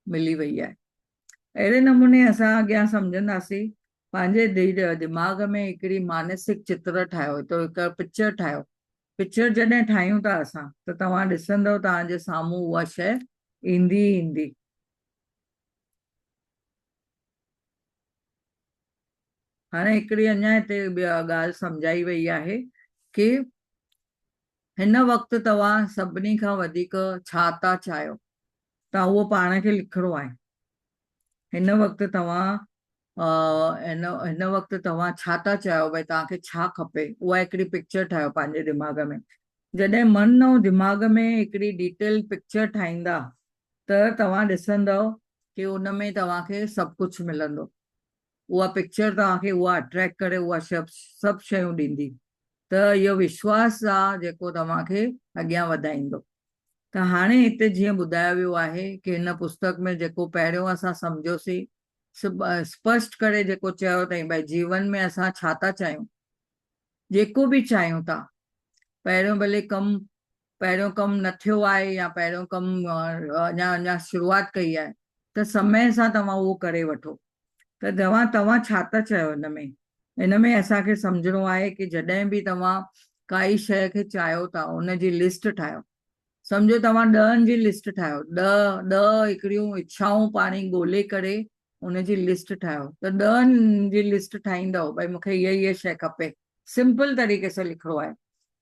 मिली वई आहे। अहिड़े नमूने असां अॻियां सम्झंदासीं, पंहिंजे दिमाग़ में हिकिड़ी मानसिक चित्र ठाहियो, त हिकु पिक्चर ठाहियो। पिक्चर जॾहिं ठाहियूं था असां त तव्हां ॾिसंदव तव्हांजे साम्हूं उहा शइ ईंदी ई ईंदी। हाणे हिकिड़ी अञा हिते ॿिया ॻाल्हि सम्झाई वई आहे कि हिन वक़्तु तव्हां सभिनी खां वधीक छा था चाहियो, तव्हां उहो पाण खे लिखिणो आहे। हिन वक़्तु तव्हां हिन वक़्तु तव्हां छा था चाहियो, भई तव्हांखे छा खपे, उहा हिकिड़ी पिक्चर ठाहियो पंहिंजे दिमाग़ में। जॾहिं मन ऐं दिमाग़ में हिकिड़ी डिटेल पिक्चर ठाहींदा त तव्हां ॾिसंदव कि उन में तव्हांखे सभु कुझु मिलंदो। उहा पिक्चर तव्हांखे उहा अट्रैक्ट करे उहा सभु शयूं ॾींदी। त इहो विश्वास आहे जेको तव्हांखे अॻियां वधाईंदो। त हाणे हिते जीअं ॿुधायो वियो आहे कि हिन पुस्तक में जेको पहिरियों असां सम्झोसीं, स्पष्ट करे जेको चयो अथई भई जीवन में असां छा था चाहियूं, जेको बि चाहियूं था, पहिरियों भले पहिरियों कमु न थियो आहे या पहिरियों कमु अञा अञा शुरूआति कई आहे, त समय सां तव्हां उहो करे वठो। त तव्हां छा था चयो हिन में असांखे सम्झणो आहे कि जॾहिं बि तव्हां काई शइ खे चाहियो था उनजी लिस्ट ठाहियो। सम्झो तव्हां 10 जी लिस्ट ठाहियो, ॾह हिकिड़ियूं इच्छाऊं पाणी ॻोल्हे करे उनजी लिस्ट ठाहियो, त 10 जी लिस्ट ठाहींदव भई मूंखे हीअ शइ खपे। सिंपल तरीक़े सां लिखिणो आहे।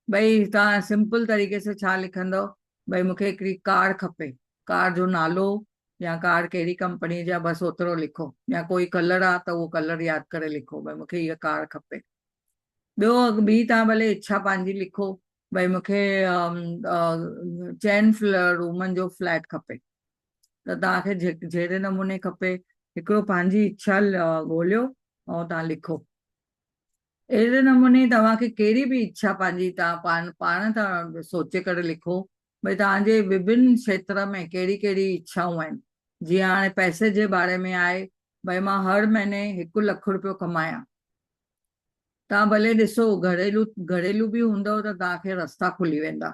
भई तव्हां सिंपल तरीक़े सां छा लिखंदव, भई मूंखे हिकिड़ी कार खपे, कार जो नालो या कार कहिड़ी कंपनी जा बसि ओतिरो लिखो, या कोई कलर आहे त उहो कलर यादि करे लिखो भई मूंखे हीअ कार खपे। ॿियो ॿी तव्हां भले इच्छा पंहिंजी लिखो, भई मूंखे 4 रूमनि जो फ्लैट खपे। त तव्हांखे जहिड़े नमूने खपे हिकिड़ो पंहिंजी इच्छा ॻोल्हियो ऐं तव्हां लिखो। अहिड़े नमूने तव्हांखे कहिड़ी बि इच्छा पंहिंजी तव्हां पाण था सोचे करे लिखो, भई तव्हांजे विभिन्न क्षेत्र में कहिड़ी कहिड़ी इच्छाऊं आहिनि। जीअं हाणे पैसे जे बारे में आहे, भई मां हर महीने 1 लख रुपयो कमायां। तव्हां भले ॾिसो घरेलू बि हूंदव त तव्हांखे रस्ता खुली वेंदा,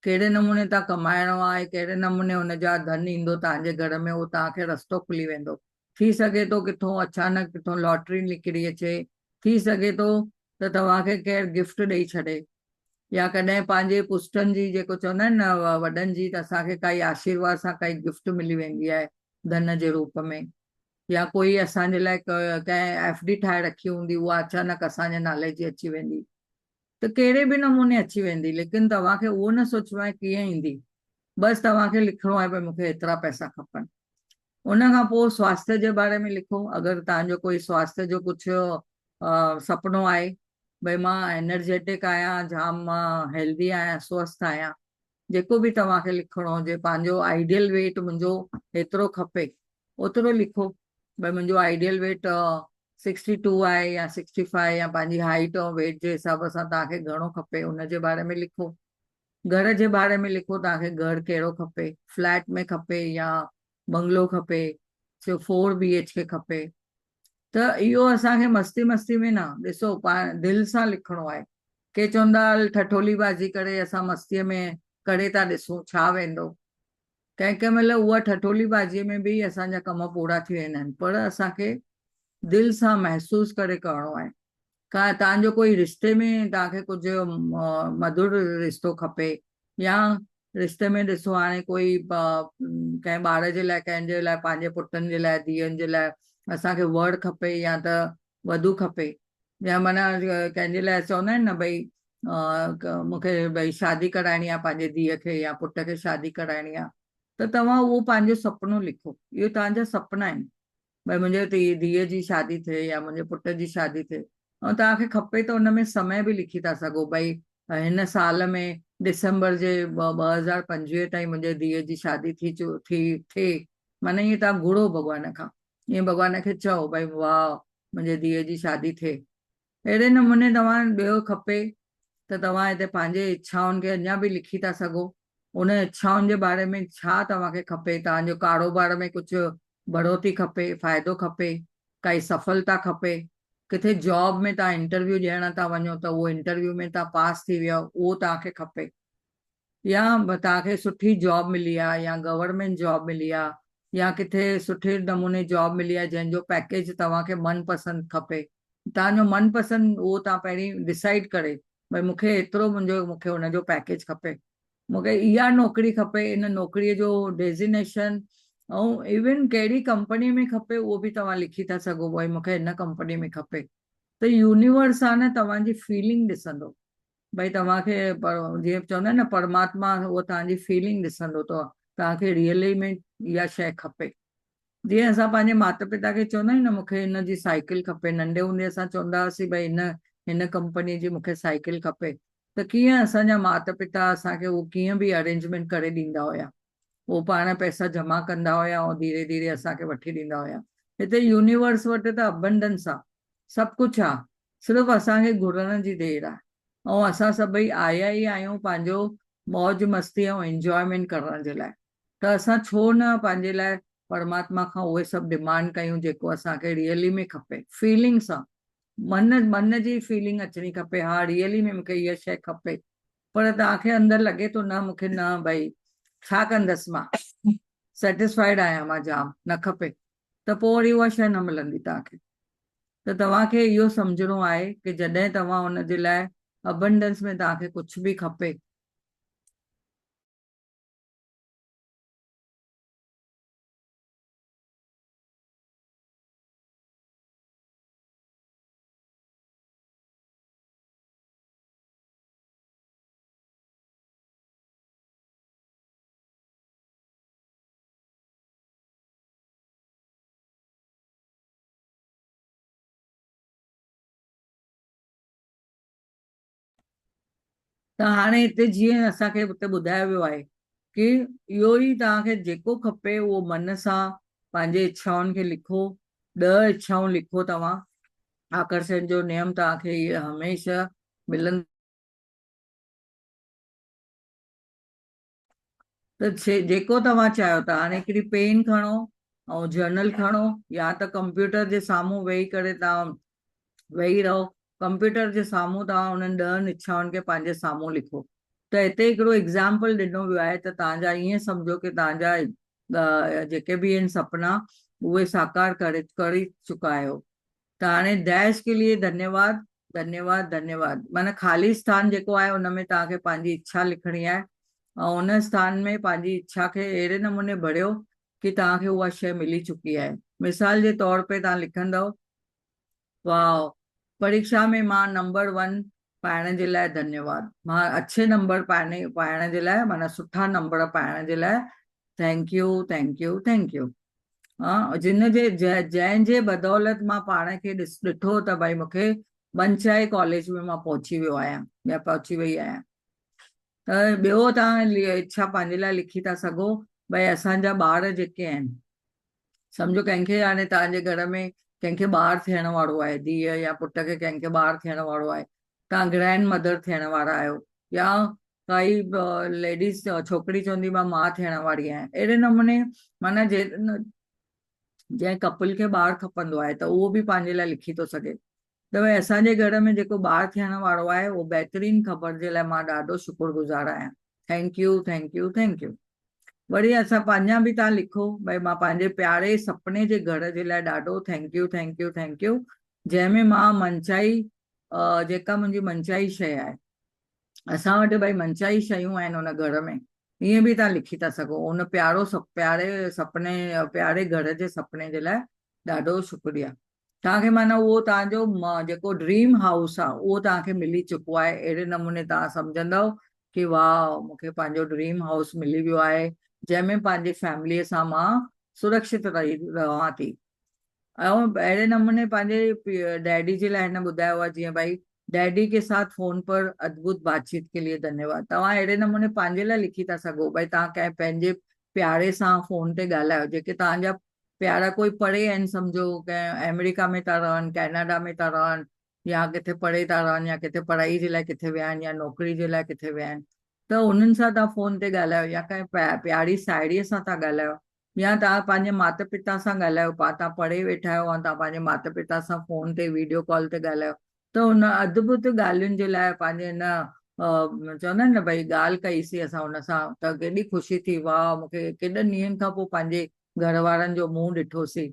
कहिड़े नमूने तव्हां कमाइणो आहे, कहिड़े नमूने हुनजा धन ईंदो तव्हांजे घर में, उहो तव्हांखे रस्तो खुली वेंदो। थी सघे थो किथां अचानक किथां लॉटरी निकिरी अचे, थी सघे थो त तव्हांखे केरु गिफ्ट ॾेई छॾे, या कॾहिं पंहिंजे पुष्टनि जी जेको चवंदा आहिनि न वॾनि जी, त असांखे काई आशीर्वाद सां काई गिफ्ट मिली वेंदी आहे धन जे रूप में, या कोई असांजे लाइ कंहिं FD ठाहे रखी हूंदी, उहा अचानक असांजे नाले जी अची वेंदी। त कहिड़े बि नमूने अची वेंदी, लेकिन तव्हांखे उहो न सोचिणो आहे कीअं ईंदी, बसि तव्हांखे लिखिणो आहे भई मूंखे एतिरा पैसा खपनि। उन खां पोइ स्वास्थ्य जे बारे में लिखो। अगरि तव्हांजो कोई स्वास्थ्य जो कुझु सपनो आहे, भई मां एनर्जेटिक आहियां, जाम मां हेल्दी आहियां, स्वस्थ आहियां, जेको बि तव्हांखे लिखिणो हुजे, पंहिंजो आइडियल वेट मुंहिंजो एतिरो खपे ओतिरो लिखो। भई मुंहिंजो आइडियल वेट 62 आहे या 65, या पंहिंजी हाइट ऐं वेट जे हिसाब सां तव्हांखे घणो खपे उन जे बारे में लिखो। घर जे बारे में लिखो, तव्हांखे घर कहिड़ो खपे, फ्लैट में खपे या बंगलो खपे, 4 BHK खपे। त इहो असांखे मस्ती मस्ती में न, ॾिसो पाण दिलि सां लिखिणो आहे। के चवंदा हल ठठोली बाज़ी करे असां मस्तीअ में करे था ॾिसूं छा वेंदो, कंहिं कंहिं महिल उहा ठठोली बाज़ीअ में बि असांजा कम पूरा थी वेंदा आहिनि, पर असांखे दिलि सां महसूस करे करिणो आहे। तव्हांजो कोई रिश्ते में तव्हांखे कुझु मधुर रिश्तो खपे, या रिश्ते में ॾिसो हाणे कोई कंहिं ॿार जे लाइ, कंहिंजे लाइ, पंहिंजे पुटनि जे लाइ, धीअनि जे लाइ असांखे वर खपे या त वधू खपे, या माना कंहिंजे लाइ चवंदा आहिनि न भई मूंखे भई शादी कराइणी आहे पंहिंजे धीअ खे या पुट खे शादी कराइणी आहे, त तव्हां उहो पंहिंजो सुपिनो लिखो। इहो तव्हांजा सुपिना आहिनि, भई मुंहिंजे धीअ जी शादी थिए या मुंहिंजे पुट जी शादी थिए। ऐं तव्हांखे खपे त उन में समय बि लिखी था सघो, भई हिन साल में दिसंबर जे 2025 ताईं मुंहिंजे धीअ जी शादी थी थिए। माना ईअं तव्हां घुरो भॻवान खां, ईअं भॻवान खे चओ भई वाह मुंहिंजे धीअ जी शादी थिए। अहिड़े नमूने तव्हां ॿियो खपे त तव्हां हिते पंहिंजे इच्छाउनि खे अञा बि लिखी था सघो। उन इच्छाउनि जे बारे में छा तव्हांखे खपे, तव्हांजो कारोबार में कुझु बढ़ोतरी खपे, फ़ाइदो खपे, काई सफलता खपे, किथे जॉब में तव्हां इंटरव्यू ॾियण था वञो त उहो इंटरव्यू में तव्हां पास थी वियो, उहो तव्हांखे खपे, या तव्हांखे सुठी जॉब मिली आहे या गवर्नमेंट जॉब मिली आहे या किथे सुठे नमूने जॉब मिली आहे जंहिंजो पैकेज तव्हांखे मनपसंदि खपे। तव्हांजो मनपसंदि उहो तव्हां पहिरीं डिसाइड करे भई मूंखे एतिरो मूंखे हुनजो पैकेज खपे, मूंखे इहा नौकिरी खपे, इन नौकिरीअ जो डेज़िग्नेशन ऐं इवन कहिड़ी कंपनी में खपे उहो बि तव्हां लिखी था सघो, भई मूंखे हिन कंपनी में खपे। त यूनिवर्स आहे न तव्हांजी फीलिंग ॾिसंदो, भई तव्हांखे जीअं चवंदा आहिनि न परमात्मा, उहो तव्हांजी फीलिंग ॾिसंदो अथव तव्हांखे रियली में इहा शइ खपे। जीअं असां पंहिंजे माता पिता खे चवंदा आहियूं न मूंखे हिन जी साइकिल खपे, नंढे हूंदे असां चवंदा हुआसीं भई हिन कंपनीअ जी मूंखे साइकिल खपे, त कीअं असांजा माता पिता असांखे उहो कीअं बि अरेंजमेंट करे ॾींदा हुया, उहो पाण पैसा जमा कंदा हुया ऐं धीरे धीरे असांखे वठी ॾींदा हुया। हिते यूनिवर्स वटि त अबंडेंस आहे, सभु कुझु आहे, सिर्फ़ु असांखे घुरण जी देरि आहे। ऐं असां सभई आया ई आहियूं पंहिंजो मौज मस्ती ऐं इंजॉयमेंट करण जे लाइ। त असां छो न पंहिंजे लाइ परमात्मा खां उहे सभु डिमांड कयूं जेको असांखे रियली में खपे, फीलिंग सां। मन मन जी फीलिंग अचणी खपे, हा रियली में मूंखे इहा शइ खपे। पर तव्हांखे अंदरि लॻे थो न मूंखे न भई छा कंदसि मां, सेटिस्फाइड आहियां मां जाम, न खपे, त पोइ वरी उहा शइ न मिलंदी तव्हांखे। त तव्हांखे इहो सम्झणो आहे कि जॾहिं तव्हां हुन जे लाइ अबंडेंस में तव्हांखे कुझु बि खपे, त हाणे हिते जीअं असांखे हुते ॿुधायो वियो आहे कि इहो ई तव्हांखे जेको खपे उहो मन सां पंहिंजे इच्छाउनि खे लिखो। 10 इच्छाऊं लिखो तव्हां, आकर्षण जो नियम तव्हांखे इहे हमेशह मिलंदो। त जेको तव्हां चाहियो था, हाणे हिकिड़ी पेन खणो ऐं जर्नल खणो, या त कंप्यूटर जे साम्हूं वेही करे तव्हां वेही रहो, कंप्यूटर जे साम्हूं तव्हां उन्हनि 10 इच्छाउनि खे पंहिंजे साम्हूं लिखो। त हिते हिकिड़ो एग्ज़ाम्पल ॾिनो वियो आहे, त तव्हांजा ईअं सम्झो कि तव्हांजा जेके बि आहिनि सपना उहे साकार करे चुका आहियो। त हाणे डैश के लिए धन्यवाद, धन्यवाद, धन्यवाद, माना ख़ाली स्थान जेको आहे उन में तव्हांखे पंहिंजी इच्छा लिखणी आहे ऐं उन स्थान में पंहिंजी इच्छा खे अहिड़े नमूने भरियो कि तव्हांखे उहा शइ मिली चुकी आहे। मिसाल जे तौर पे तव्हां लिखंदव, वाह, परीक्षा में मां नंबर 1 पाइण जे लाइ धन्यवाद, मां अच्छे नंबर पाइण जे लाइ, माना सुठा नंबर पाइण जे लाइ thank U, thank U, thank U. हाँ, जंहिंजे बदौलत मां पाण खे ॾिठो त भई मूंखे मनचाहे कॉलेज में मां पहुची वियो आहियां या पहुची वई आहियां। त ॿियो तव्हां इच्छा पंहिंजे लाइ लिखी था सघो, भई असांजा ॿार जेके आहिनि, सम्झो कंहिंखे हाणे तव्हांजे घर में कंहिंखे ॿारु थियण वारो आहे, धीअ या पुट खे कंहिंखे ॿारु थियण वारो आहे, तव्हां ग्रैंड मदर थियण वारा आहियो, या काई लेडीज़ छोकिरी चवंदी मां मां थियण वारी आहियां, अहिड़े नमूने माना जंहिं कपल खे ॿारु खपंदो आहे त उहो बि पंहिंजे लाइ लिखी थो सघे त भई असांजे घर में जेको ॿारु थियण वारो आहे उहो बहितरीनु ख़बर जे लाइ मां ॾाढो शुक्रगुज़ार आहियां, thank U, thank U, thank U. वरी असां पंहिंजा बि तव्हां लिखो, भई मां पंहिंजे प्यारे सपने जे घर जे लाइ ॾाढो thank U, thank U, thank U, जंहिंमें मां मनचाई जेका मुंहिंजी मनचाई शइ आहे, असां वटि भई मनचाई शयूं आहिनि हुन घर में, ईअं बि तव्हां लिखी था सघो। उन प्यारे सपने, प्यारे घर जे सपने जे लाइ ॾाढो शुक्रिया। तव्हांखे माना उहो तव्हांजो जेको ड्रीम हाउस आहे उहो तव्हांखे मिली चुको आहे, अहिड़े नमूने तव्हां सम्झंदव कि वाह, मूंखे पंहिंजो ड्रीम हाउस मिली वियो आहे, जंहिंमें पंहिंजी फैमिलीअ सां मां सुरक्षित रहां थी। ऐं अहिड़े नमूने पंहिंजे डैडी जे लाइ हिन ॿुधायो आहे, जीअं भई डैडी के साथ फोन पर अद्भुत बातचीत के लिए धन्यवाद। तव्हां अहिड़े नमूने पंहिंजे लाइ लिखी था सघो, भई तव्हां कंहिं पंहिंजे प्यारे सां फोन ते ॻाल्हायो, जेके तव्हांजा प्यारा कोई परे आहिनि, सम्झो कंहिं अमेरिका में था रहनि, कैनेडा में था रहनि, या किथे परे था रहनि, या किथे पढ़ाई जे लाइ किथे विया आहिनि, या नौकिरी जे लाइ किथे विया आहिनि, त उन्हनि सां तव्हां फोन ते ॻाल्हायो, या कंहिं प्यारी साहेड़ीअ सां था ॻाल्हायो, या तव्हां पंहिंजे माता पिता सां ॻाल्हायो, तव्हां पढ़े वेठा आहियो ऐं तव्हां पंहिंजे माता पिता सां फोन ते वीडियो कॉल ते ॻाल्हायो, त हुन अद्भुत ॻाल्हियुनि जे लाइ पंहिंजे हिन चवंदा आहिनि न भई ॻाल्हि कईसीं असां हुन सां त केॾी ख़ुशी थी, वाह, मूंखे केॾनि ॾींहंनि खां पोइ पंहिंजे घर वारनि जो मुंहुं ॾिठोसीं,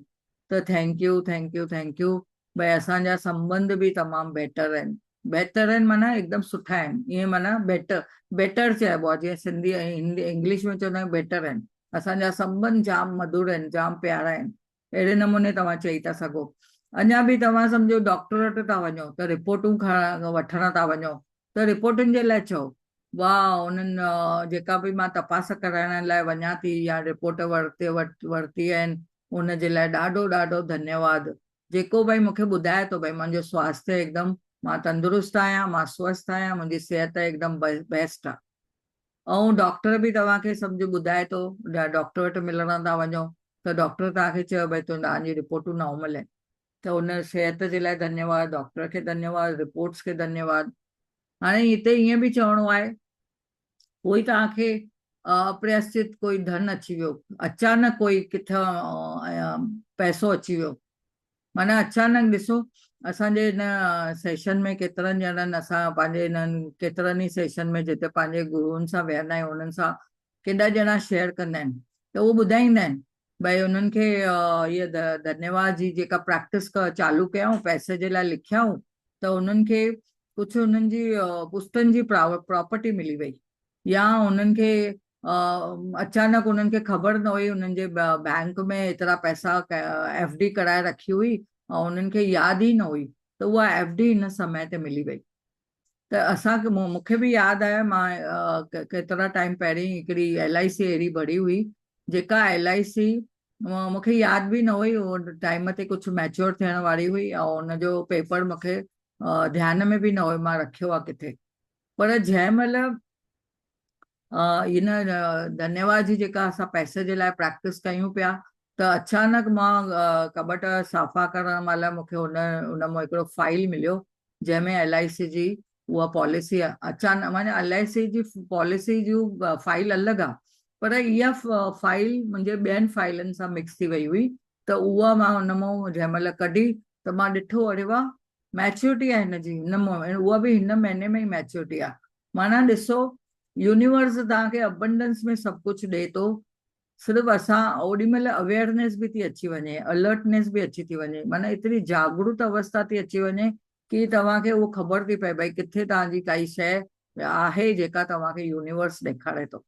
त thank U, thank U, thank U. भई असांजा संबंध बि तमामु बेटर आहिनि, बेटर आहिनि माना हिकदमि सुठा आहिनि, ईअं माना बेटर, बेटर चइबो आहे, जीअं सिंधी हिंदी इंग्लिश में चवंदा आहियूं बेटर आहिनि, असांजा संबंध जाम मधुर आहिनि, जाम प्यारा आहिनि, अहिड़े नमूने तव्हां चई था सघो। अञा बि तव्हां सम्झो डॉक्टर वटि था वञो त रिपोर्टूं वठण था वञो, त रिपोर्टुनि जे लाइ चओ, वाह, उन्हनि जेका बि मां तपास कराइण लाइ वञा थी या रिपोर्ट वरिती आहिनि उन जे लाइ ॾाढो ॾाढो धन्यवाद, जेको भई मूंखे ॿुधाए थो भई मुंहिंजो स्वास्थ्य हिकदमि, मां तंदुरुस्त आहियां, मां स्वस्थ आहियां, मुंहिंजी सिहत हिकदमि बेस्ट आहे। ऐं डॉक्टर बि तव्हांखे सम्झो ॿुधाए थो, डॉक्टर वटि मिलण था वञो त डॉक्टर तव्हांखे चयो भई तव्हांजी रिपोर्टूं नॉर्मल आहिनि। त हुन सिहत जे लाइ धन्यवाद, डॉक्टर खे धन्यवाद, रिपोर्ट्स खे धन्यवाद। हाणे हिते ईअं बि चवणो आहे, कोई तव्हांखे अप्रत्याशित कोई धन अची वियो, अचानक कोई किथां पैसो अची वियो, माना अचानक ॾिसो असांजे हिन सेशन में केतिरनि ॼणनि असां पंहिंजे हिननि केतिरनि ई सेशन में जिते पंहिंजे गुरुअनि सां वेहंदा आहियूं उन्हनि सां केॾा ॼणा शेयर कंदा आहिनि, त उहो ॿुधाईंदा आहिनि भई उन्हनि खे इहे धन्यवाद जी जेका प्रैक्टिस चालू कयऊं पैसे जे लाइ लिखियऊं, त उन्हनि खे कुझु उन्हनि जी पुस्तनि जी प्रॉपर्टी मिली वई, या उन्हनि खे अचानक उन्हनि खे ख़बर न हुई उन्हनि जे बैंक में एतिरा पैसा एफडी कराए रखी हुई ऐं उन्हनि खे यादि ई न हुई, त उहा एफडी हिन समय ते मिली वई। त असांखे मूंखे बि यादि आहे, मां केतिरा टाइम पहिरीं हिकिड़ी LIC अहिड़ी भरी हुई जेका LIC मूंखे यादि बि न हुई, उहो टाइम ते कुझु मैच्योर थियण वारी हुई ऐं हुनजो पेपर मूंखे ध्यान में बि न हुयो मां रखियो आहे किथे। पर जंहिं महिल हिन धन्यवाद जी जेका असां पैसे जे लाइ प्रैक्टिस कयूं पिया, त अचानक मां कॿट साफ़ा करण महिल मूंखे उन मां हिकिड़ो फाइल मिलियो जंहिंमें LIC जी उहा पॉलिसी अचानक, माना LIC जी पॉलिसी जूं फाइल अलॻि आहे, पर इहा फाइल मुंहिंजे ॿियनि फाइलनि सां मिक्स थी वई हुई, त उहा मां हुन मां जंहिं महिल कढी त मां ॾिठो, अरे वाह मैच्योरिटी आहे हिनजी, उहा बि हिन महीने में ई मैच्योरिटी आहे। माना ॾिसो यूनिवर्स तव्हांखे अबंडेंस में सभु कुझु ॾे थो, सिर्फ़ु असां ओॾी महिल अवेयरनेस बि थी अची वञे, अलर्टनेस बि अची थी वञे, माना एतिरी जागरूक अवस्था थी अची वञे कि तव्हांखे उहो ख़बर थी पए भई किथे तव्हांजी काई शइ आहे जेका तव्हांखे यूनिवर्स ॾेखारे थो।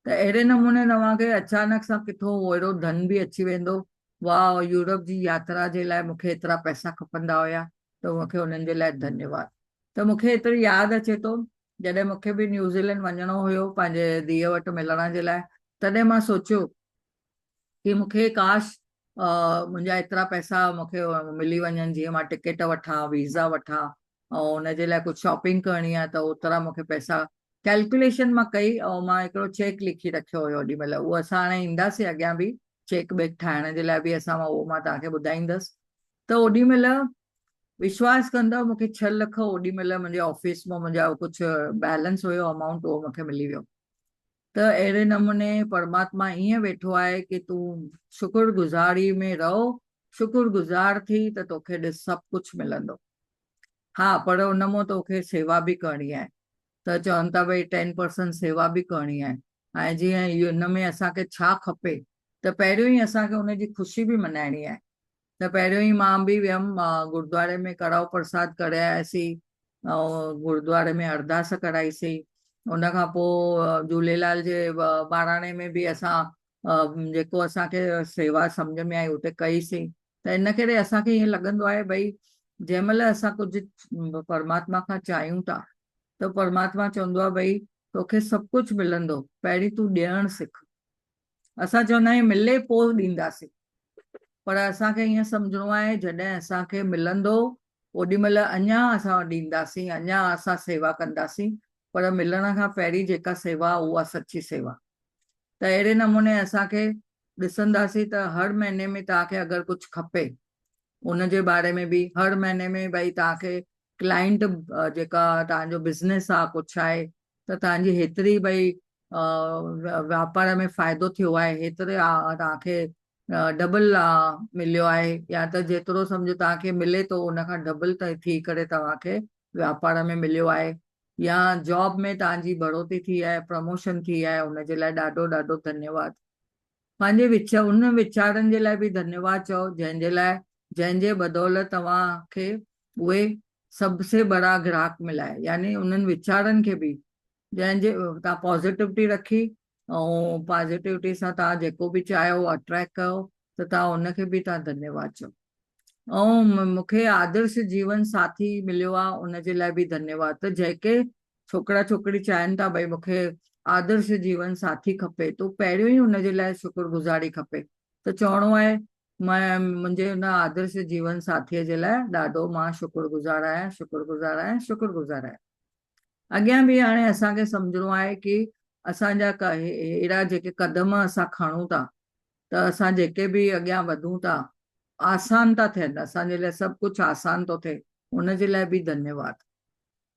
त अहिड़े नमूने तव्हांखे अचानक सां किथों अहिड़ो धन बि अची वेंदो, वाह यूरोप जी यात्रा जे लाइ मूंखे एतिरा पैसा खपंदा हुया, त मूंखे उन्हनि जे लाइ धन्यवाद। त मूंखे एतिरी यादि अचे थो जॾहिं मूंखे बि न्यूज़ीलैंड वञिणो हुयो पंहिंजे धीअ वटि मिलण जे लाइ, तॾहिं मां सोचियो कि मूंखे काश मुंहिंजा एतिरा पैसा मूंखे मिली वञनि, जीअं मां टिकट वठां, वीज़ा वठां ऐं हुनजे लाइ कुझु शॉपिंग करणी आहे, त ओतिरा मूंखे पैसा कैलकुलेशन मां कई ऐं मां हिकिड़ो चेक लिखी रखियो हुयो ओॾी महिल। उहो असां हाणे ईंदासीं अॻियां बि चेक बेक ठाहिण जे लाइ बि असां उहो मां तव्हांखे ॿुधाईंदसि। त ओॾी महिल विश्वास कंदव मूंखे 6 लख ओॾी महिल मुंहिंजे ऑफिस मां मुंहिंजा कुझु बैलेंस हुयो अमाउंट, उहो मूंखे मिली वियो। त अहिड़े नमूने परमात्मा ईअं वेठो आहे कि तूं शुक्रगुज़ारी में रहो, शुक्रगुज़ार थी त तोखे ॾिस सभु कुझु मिलंदो। हा, पर उन मां तोखे सेवा बि करणी आहे, त चवनि था भई 10% सेवा बि करणी आहे। ऐं जीअं हिन में असांखे छा खपे, त पहिरियों ई असांखे हुनजी ख़ुशी बि मनाइणी आहे। त पहिरियों ई मां बि वियमि गुरुद्वारे में कड़ाह प्रसाद करे आयासीं ऐं गुरुद्वारे में अरदास कराईसीं। उन खां पोइ झूलेलाल जे ॿाराणे में बि असां जेको असांखे सेवा सम्झ में आई उते कईसीं। त इन करे असांखे ईअं लॻंदो आहे भई जंहिं महिल असां कुझु परमात्मा खां चाहियूं था, त परमात्मा चवंदो आहे भई तोखे सभु कुझु मिलंदो, पहिरीं तूं ॾियणु सिख। असां चवंदा आहियूं मिले पोइ ॾींदासीं, पर असांखे ईअं सम्झणो आहे जॾहिं असांखे मिलंदो ओॾी महिल अञा असां ॾींदासीं, अञा असां सेवा कंदासीं, पर मिलण खां पहिरीं जेका सेवा उहा सची सेवा। त अहिड़े नमूने असांखे ॾिसंदासीं त हर महीने में तव्हांखे अगरि कुझु खपे उनजे बारे में बि, हर महीने में भई तव्हांखे क्लाइंट जेका तव्हांजो बिज़नेस आहे कुझु आहे, त तव्हांजी हेतिरी भई वापार में फ़ाइदो थियो आहे, हेतिरे तव्हांखे डबल मिलियो आहे, या त जेतिरो सम्झो तव्हांखे मिले थो उनखां डबल थी करे तव्हांखे वापार में मिलियो आहे, या जॉब में तव्हांजी बढ़ोतरी थी आहे, प्रमोशन थी आहे, उनजे लाइ ॾाढो ॾाढो धन्यवाद। पंहिंजे उन वीचारनि जे लाइ बि धन्यवाद चओ जंहिंजे लाइ, जंहिंजे बदौलत तव्हांखे उहे सबसे बड़ा ग्राहक मिलाए, यानी उन्हनि वीचारनि खे बि जंहिंजे तव्हां पॉज़िटिविटी रखी ऐं पॉज़िटिविटी सां तव्हां जेको बि चाहियो अट्रैक्ट कयो, त तव्हां उनखे बि तव्हां धन्यवाद चओ। ऐं मूंखे आदर्श जीवन साथी मिलियो आहे उनजे लाइ बि धन्यवाद। त जेके छोकिरा छोकिरी चाहिनि था भई मूंखे आदर्श जीवन साथी खपे, तो पहिरियों ई हुनजे लाइ शुक्रगुज़ारी खपे। त चवणो आहे मां मुंहिंजे हुन आदर्श जीवन साथीअ जे लाइ ॾाढो मां शुक्रगुज़ार आहियां, शुक्रगुज़ार आहियां, शुक्रगुज़ार आहियां। अॻियां बि हाणे असांखे सम्झणो आहे कि असांजा अहिड़ा जेके कदम असां खणूं था त असां जेके बि अॻियां वधूं था आसान था थियनि, असांजे लाइ सभु कुझु आसान थो थिए, उनजे लाइ बि धन्यवाद।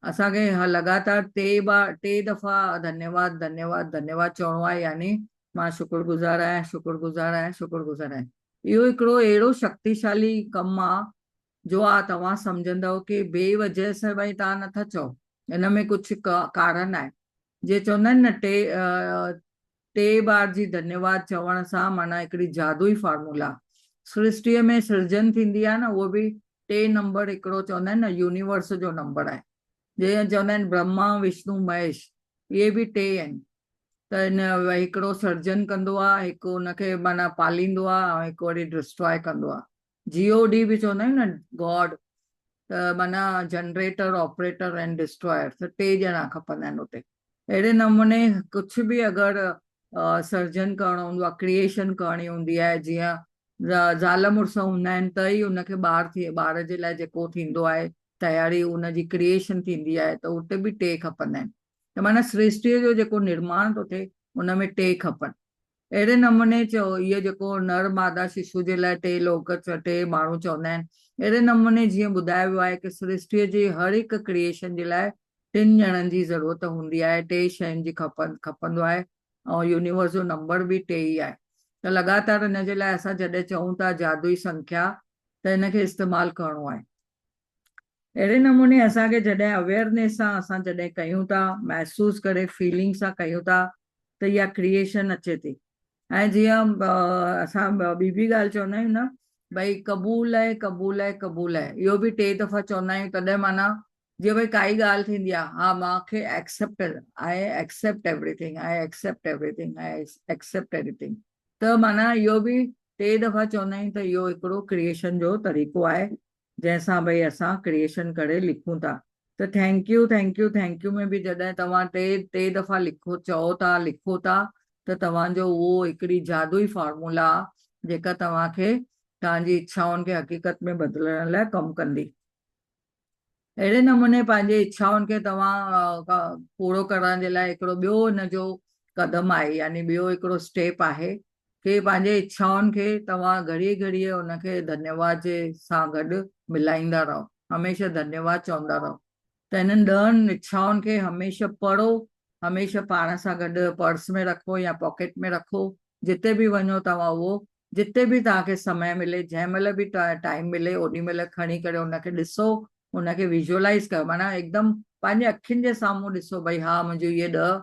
असांखे लगातार टे दफ़ा धन्यवाद धन्यवाद धन्यवाद चवणो आहे, यानी मां शुक्रगुज़ार आहियां, शुक्रगुज़ार आहियां, शुक्रगुज़ार आहियां। इहो हिकिड़ो अहिड़ो शक्तिशाली कमु आहे जो तव्हां सम्झंदव कि बेवजह सां भई तव्हां नथा चओ, हिन में कुझु कारण आहे। जे चवंदा आहिनि न टे बार जी धन्यवाद चवण सां माना हिकिड़ी जादुई फार्मूला, सृष्टिअ में सृजन थींदी आहे न, उहो बि टे नंबर हिकिड़ो चवंदा आहिनि न यूनिवर्स जो नंबर आहे। जीअं चवंदा आहिनि ब्रह्मा विष्णु महेश, इहे बि टे आहिनि। त हिन हिकिड़ो सर्जन कंदो आहे, हिकु हुनखे माना पालींदो आहे, ऐं हिकु वरी डिस्ट्रॉय कंदो आहे। GOD बि चवंदा आहियूं न गॉड, त माना जनरेटर ऑपरेटर एंड डिस्ट्रॉयर, त टे ॼणा खपंदा आहिनि उते। अहिड़े नमूने कुझु बि अगरि सर्जन करणो हूंदो आहे, क्रिएशन करणी हूंदी आहे, जीअं ज़ाल मुड़ुस हूंदा आहिनि त ई हुनखे ॿार जे लाइ जेको थींदो आहे तयारी, उनजी क्रिएशन थींदी आहे, त उते बि टे खपंदा आहिनि। त माना सृष्टिअ जो जेको निर्माण थो थिए उन में टे खपनि। अहिड़े नमूने चओ, इहो जेको नर मादा शिशु जे लाइ टे लोक टे माण्हू चवंदा आहिनि, अहिड़े नमूने जीअं ॿुधायो वियो आहे कि सृष्टिअ जी हर हिकु क्रिएशन जे लाइ टिनि ॼणनि जी ज़रूरत हूंदी आहे, टे शयुनि जी खपंदो आहे, ऐं यूनिवर्स जो नंबर बि टे ई आहे। त लगातार हिनजे लाइ असां जॾहिं चऊं था जादुई संख्या, त हिनखे इस्तेमालु करणो आहे। अहिड़े नमूने असांखे जॾहिं अवेयरनेस सां असां जॾहिं कयूं था, महसूस करे फीलिंग सां कयूं था, त इहा क्रिएशन अचे थी। ऐं जीअं असां ॿी बि ॻाल्हि चवंदा आहियूं न, भई क़बूल आहे क़बूल आहे क़बूल आहे, इहो बि टे दफ़ा चवंदा आहियूं, तॾहिं माना जीअं भई काई ॻाल्हि थींदी आहे, हा मूंखे accept, I accept everything, I accept everything, I accept everything, त माना इहो बि टे दफ़ा चवंदा आहियूं, त इहो हिकिड़ो क्रिएशन जो तरीक़ो आहे जंहिंसां भई असां क्रिएशन करे लिखूं था। त thank U thank U thank U में बि जॾहिं तव्हां टे दफ़ा चओ था, लिखो था, त तव्हांजो उहो हिकिड़ी जादुई फार्मूला जेका तव्हांखे तव्हांजी इच्छाउनि खे हक़ीक़त में बदिलण लाइ कमु कंदी। अहिड़े नमूने पंहिंजे इच्छाउनि खे तव्हां पूरो करण जे लाइ हिकिड़ो ॿियो हिन जो क़दम आहे, यानी ॿियो हिकिड़ो स्टेप आहे कि पंहिंजे इच्छाउनि खे तव्हां घड़ीअ घड़ीअ उनखे धन्यवाद जे सां गॾु मिलाईंदा रहो, हमेशह धन्यवाद चवंदा रहो। त हिननि 10 इच्छाउनि खे हमेशह पढ़ो, हमेशह पाण सां गॾु पर्स में रखो या पॉकेट में रखो, जिते बि वञो तव्हां उहो, जिते बि तव्हांखे समय मिले, जंहिं महिल बि टाइम मिले, ओॾी महिल खणी करे उनखे ॾिसो, उनखे विजुअलाइज़ कयो, माना एकदमि पंहिंजे अखियुनि जे साम्हूं ॾिसो, भई हा मुंहिंजूं इहे 10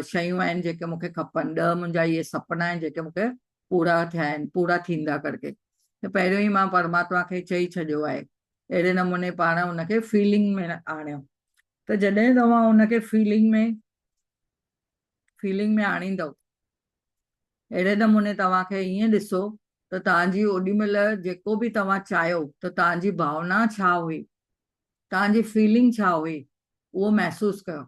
शयूं आहिनि जेके मूंखे खपनि, 10 मुंहिंजा इहे सपना आहिनि जेके मूंखे पूरा थिया आहिनि, पूरा थींदा करके। त पहिरियों ई मां परमात्मा खे चई छॾियो आहे। अहिड़े नमूने पाण उनखे फीलिंग में आणियो, त जॾहिं तव्हां उनखे फीलिंग में आणींदव, अहिड़े नमूने तव्हांखे ईअं ॾिसो त तव्हांजी ओॾी महिल जेको बि तव्हां चाहियो, त तव्हांजी भावना छा हुई, तव्हांजी फीलिंग छा हुई, उहो महसूसु कयो।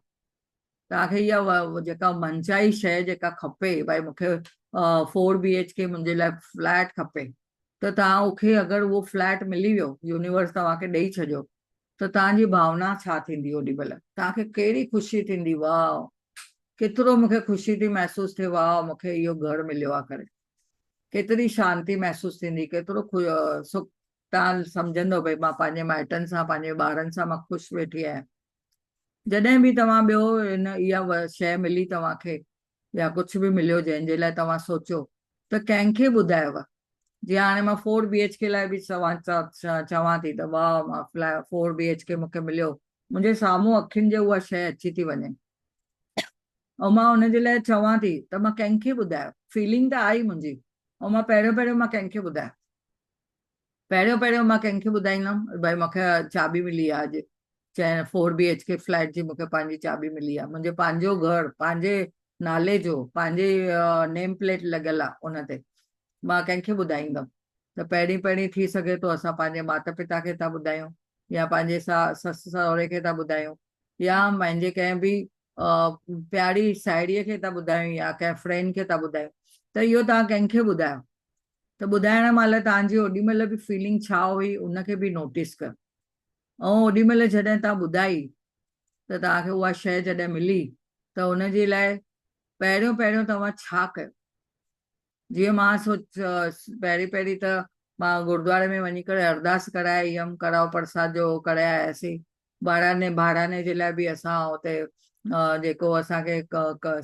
तव्हांखे इहा जेका मनचाही शइ जेका खपे, भई मूंखे 4 BHK मुंहिंजे लाइ फ्लैट खपे, त तव्हांखे अगरि उहो फ्लैट मिली वियो, यूनिवर्स तव्हांखे ॾेई छॾियो, त तव्हांजी भावना छा थींदी ओॾी महिल, तव्हांखे कहिड़ी ख़ुशी थींदी, वाह केतिरो मूंखे ख़ुशी थी महसूसु थिए, वाह मूंखे इहो घरु मिलियो आहे करे, केतिरी शांती महसूसु थींदी, केतिरो सुख, तव्हां सम्झंदो भई मां पंहिंजे माइटनि सां, पंहिंजे ॿारनि सां मां ख़ुशि वेठी आहियां। जॾहिं बि तव्हां ॿियो इहा शइ मिली तव्हांखे, या कुझु बि मिलियो जंहिंजे लाइ तव्हां सोचियो, त कंहिंखे ॿुधायव। जीअं हाणे मां 4 BHK लाइ बि चवां थी, त वाह मां 4 BHK मूंखे मिलियो, मुंहिंजे साम्हूं अखियुनि जे उहा शइ अची थी वञे, ऐं मां हुनजे लाइ चवां थी, त मां कंहिंखे ॿुधायो, फीलिंग त आई मुंहिंजी, ऐं मां पहिरियों मां कंहिंखे ॿुधायो, पहिरियों मां कंहिंखे ॿुधाईंदमि, भई मूंखे चाबी मिली आहे अॼु, 4 BHK फ्लैट जी मूंखे पंहिंजी चाबी मिली आहे, मुंहिंजो पंहिंजो घरु, पंहिंजे नाले जो, पंहिंजे नेम प्लेट लॻियल आहे उन ते, मां कंहिंखे ॿुधाईंदमि। त पहिरीं थी सघे थो असां पंहिंजे माता पिता खे था ॿुधायूं, या पंहिंजे ससु सहुरे खे था ॿुधायूं, या पंहिंजे कंहिं बि प्यारी साहेड़ीअ खे था ॿुधायूं, या कंहिं फ्रेंड खे था ॿुधायूं, त इहो तव्हां कंहिंखे ॿुधायो, त ॿुधाइण महिल तव्हांजी ओॾी महिल बि फीलिंग छा हुई उनखे बि नोटिस कयो, ऐं ओॾी महिल जॾहिं तव्हां ॿुधाई, त तव्हांखे उहा शइ जॾहिं मिली, त उनजे लाइ पहिरियों तव्हां छा कयो, जीअं मां पहिरीं पहिरीं त मां गुरुद्वारे में वञी करे अरदास कराए आई हुयमि, कड़ाह प्रसाद जो करे आयासीं। बहिराणे जे लाइ बि असां हुते जेको असांखे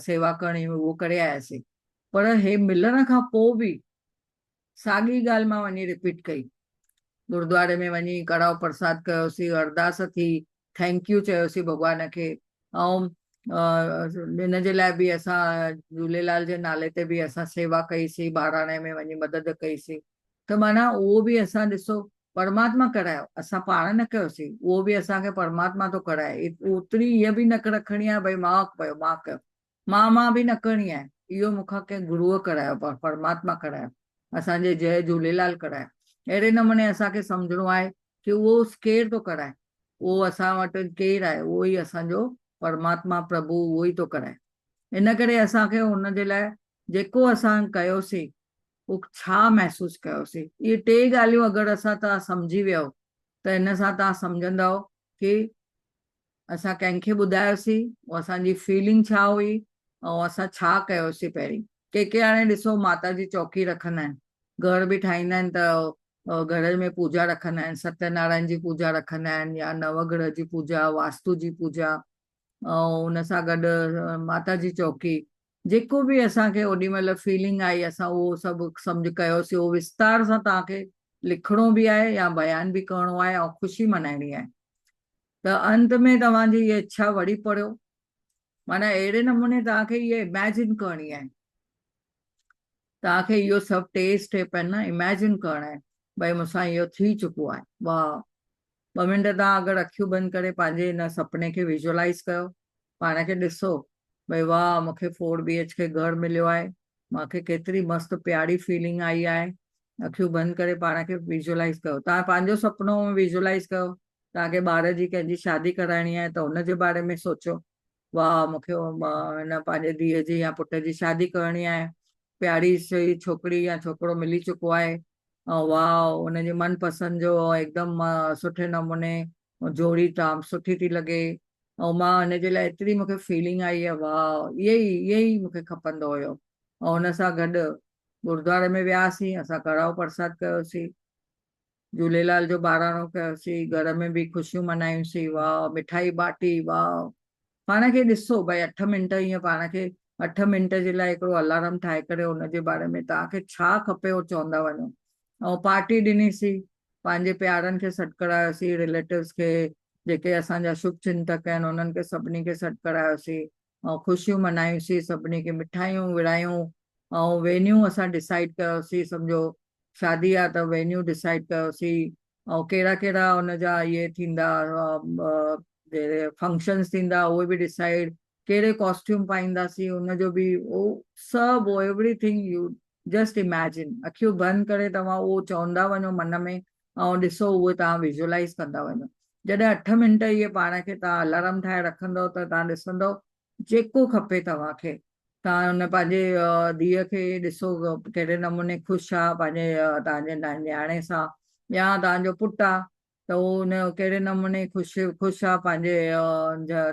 सेवा करणी हुई उहो करे आयासीं। पर हे मिलण खां पोइ बि साॻी ॻाल्हि मां वञी रिपीट कई। गुरुद्वारे में वञी कड़ाह प्रसाद कयोसीं, अरदास थी, थैंक यू चयोसीं भॻवान खे। ऐं हिन जे लाइ बि असां झूलेलाल जे नाले ते बि असां सेवा कईसीं, बहिराणे में वञी मदद कईसीं। त माना उहो बि असां ॾिसो परमात्मा करायो, असां पाण न कयोसीं, उहो बि असांखे परमात्मा थो कराए। ओतिरी हीअ बि न रखणी आहे भई मां कयो मां कयो, मां बि न करणी आहे। इहो मूंखां कंहिं गुरूअ करायो, परमात्मा करायो, असांजे जय झूलेलाल करायो। अहिड़े नमूने असांखे सम्झणो आहे की उहो केरु थो कराए, उहो असां वटि केरु आहे, उहो ई असांजो परमात्मा प्रभु उहो ई थो कराए। इन करे असांखे हुन जे लाइ जेको असां कयोसीं उहो छा महसूसु कयोसीं, इहे टे ॻाल्हियूं अगरि असां तव्हां सम्झी वियो त इन सां तव्हां सम्झंदव की असां कंहिंखे ॿुधायोसीं, उहा असांजी फीलिंग छा हुई, ऐं असां छा कयोसीं पहिरीं। के हाणे ॾिसो माता जी चौकी रखंदा आहिनि, घर बि ठाहींदा आहिनि त घर में पूजा रखंदा आहिनि, सत्यनारायण जी पूजा रखंदा आहिनि, या नवग्रह जी पूजा, वास्तु जी पूजा, ऐं हुन सां गॾु माता जी चौकी। जेको बि असांखे ओॾी महिल फीलिंग आई असां उहो सभु सम्झ कयोसीं। उहो विस्तार सां तव्हांखे लिखिणो बि आहे या बयान बि करिणो आहे ऐं ख़ुशी मनाइणी आहे। त अंत में तव्हांजी इहा इच्छा वरी पढ़ियो, माना अहिड़े नमूने तव्हांखे इहा इमेजिन करणी आहे, तव्हांखे इहो सभु टे स्टेप आहिनि न इमेजिन करणा आहिनि। भई मूंसां इहो थी चुको आहे, वाह। 2 मिंट तव्हां अगरि अखियूं बंदि करे पंहिंजे हिन सुपिने खे विजुअलाइज़ कयो, पाण खे ॾिसो भई वाह मूंखे 4 BHK घरु मिलियो आहे, मूंखे केतिरी मस्तु प्यारी फीलिंग आई आहे। अखियूं बंदि करे पाण खे विजुअलाइज़ कयो, तव्हां पंहिंजो सुपिनो विजुअलाइज़ कयो। तव्हांखे ॿार जी कंहिंजी शादी कराइणी आहे त हुन जे बारे में सोचो, वाह मूंखे हिन पंहिंजे धीअ जी या पुट जी शादी करणी आहे, प्यारी सी छोकिरी या छोकिरो मिली चुको आहे, ऐं वाह हुनजे मनपसंदि जो एकदमि सुठे नमूने जोड़ी ताम सुठी थी लॻे, ऐं मां हिनजे लाइ एतिरी मूंखे फीलिंग आई आहे, वाह इहे ई मूंखे खपंदो हुयो। ऐं हुन सां गॾु गुरुद्वारे में वियासीं, असां कड़ाह प्रसाद कयोसीं, झूलेलाल जो बहिराणो कयोसीं, घर में बि ख़ुशियूं मनायूंसीं, वाह मिठाई बाटी, वाह। पाण खे ॾिसो भई 8 मिंट ईअं पाण खे 8 मिंट जे लाइ हिकिड़ो अलार्म ठाहे करे हुनजे बारे में तव्हांखे छा खपे उहो चवंदा वञो। ऐं पार्टी ॾिनीसीं, पंहिंजे प्यारनि खे सॾु करायोसीं, रिलेटिव्स खे, जेके असांजा शुभ चिंतक आहिनि उन्हनि खे सभिनी खे सॾु करायोसीं, ऐं ख़ुशियूं मनायूंसीं, सभिनी खे मिठाइयूं विरायूं। ऐं वेन्यू असां डिसाइड कयोसीं, सम्झो शादी आहे त वेन्यू डिसाइड कयोसीं, ऐं कहिड़ा कहिड़ा हुनजा इहे थींदा फंक्शन्स थींदा उहे बि डिसाइड, कहिड़े कॉस्ट्यूम पाईंदासीं उनजो बि उहो सभु एवरीथिंग यू जस्ट इमेजिन। अखियूं बंदि करे तव्हां उहो चवंदा वञो मन में, ऐं ॾिसो उहे तव्हां विजुअलाइज़ कंदा वञो। जॾहिं 8 मिंट इहे पाण खे तव्हां अलार्म ठाहे रखंदव त तव्हां ॾिसंदव जेको खपे तव्हांखे। तव्हां हुन पंहिंजे धीअ खे ॾिसो कहिड़े नमूने ख़ुशि आहे पंहिंजे तव्हांजे न्याणे सां, या तव्हांजो पुटु आहे त उहो हुन कहिड़े नमूने ख़ुशि आहे पंहिंजे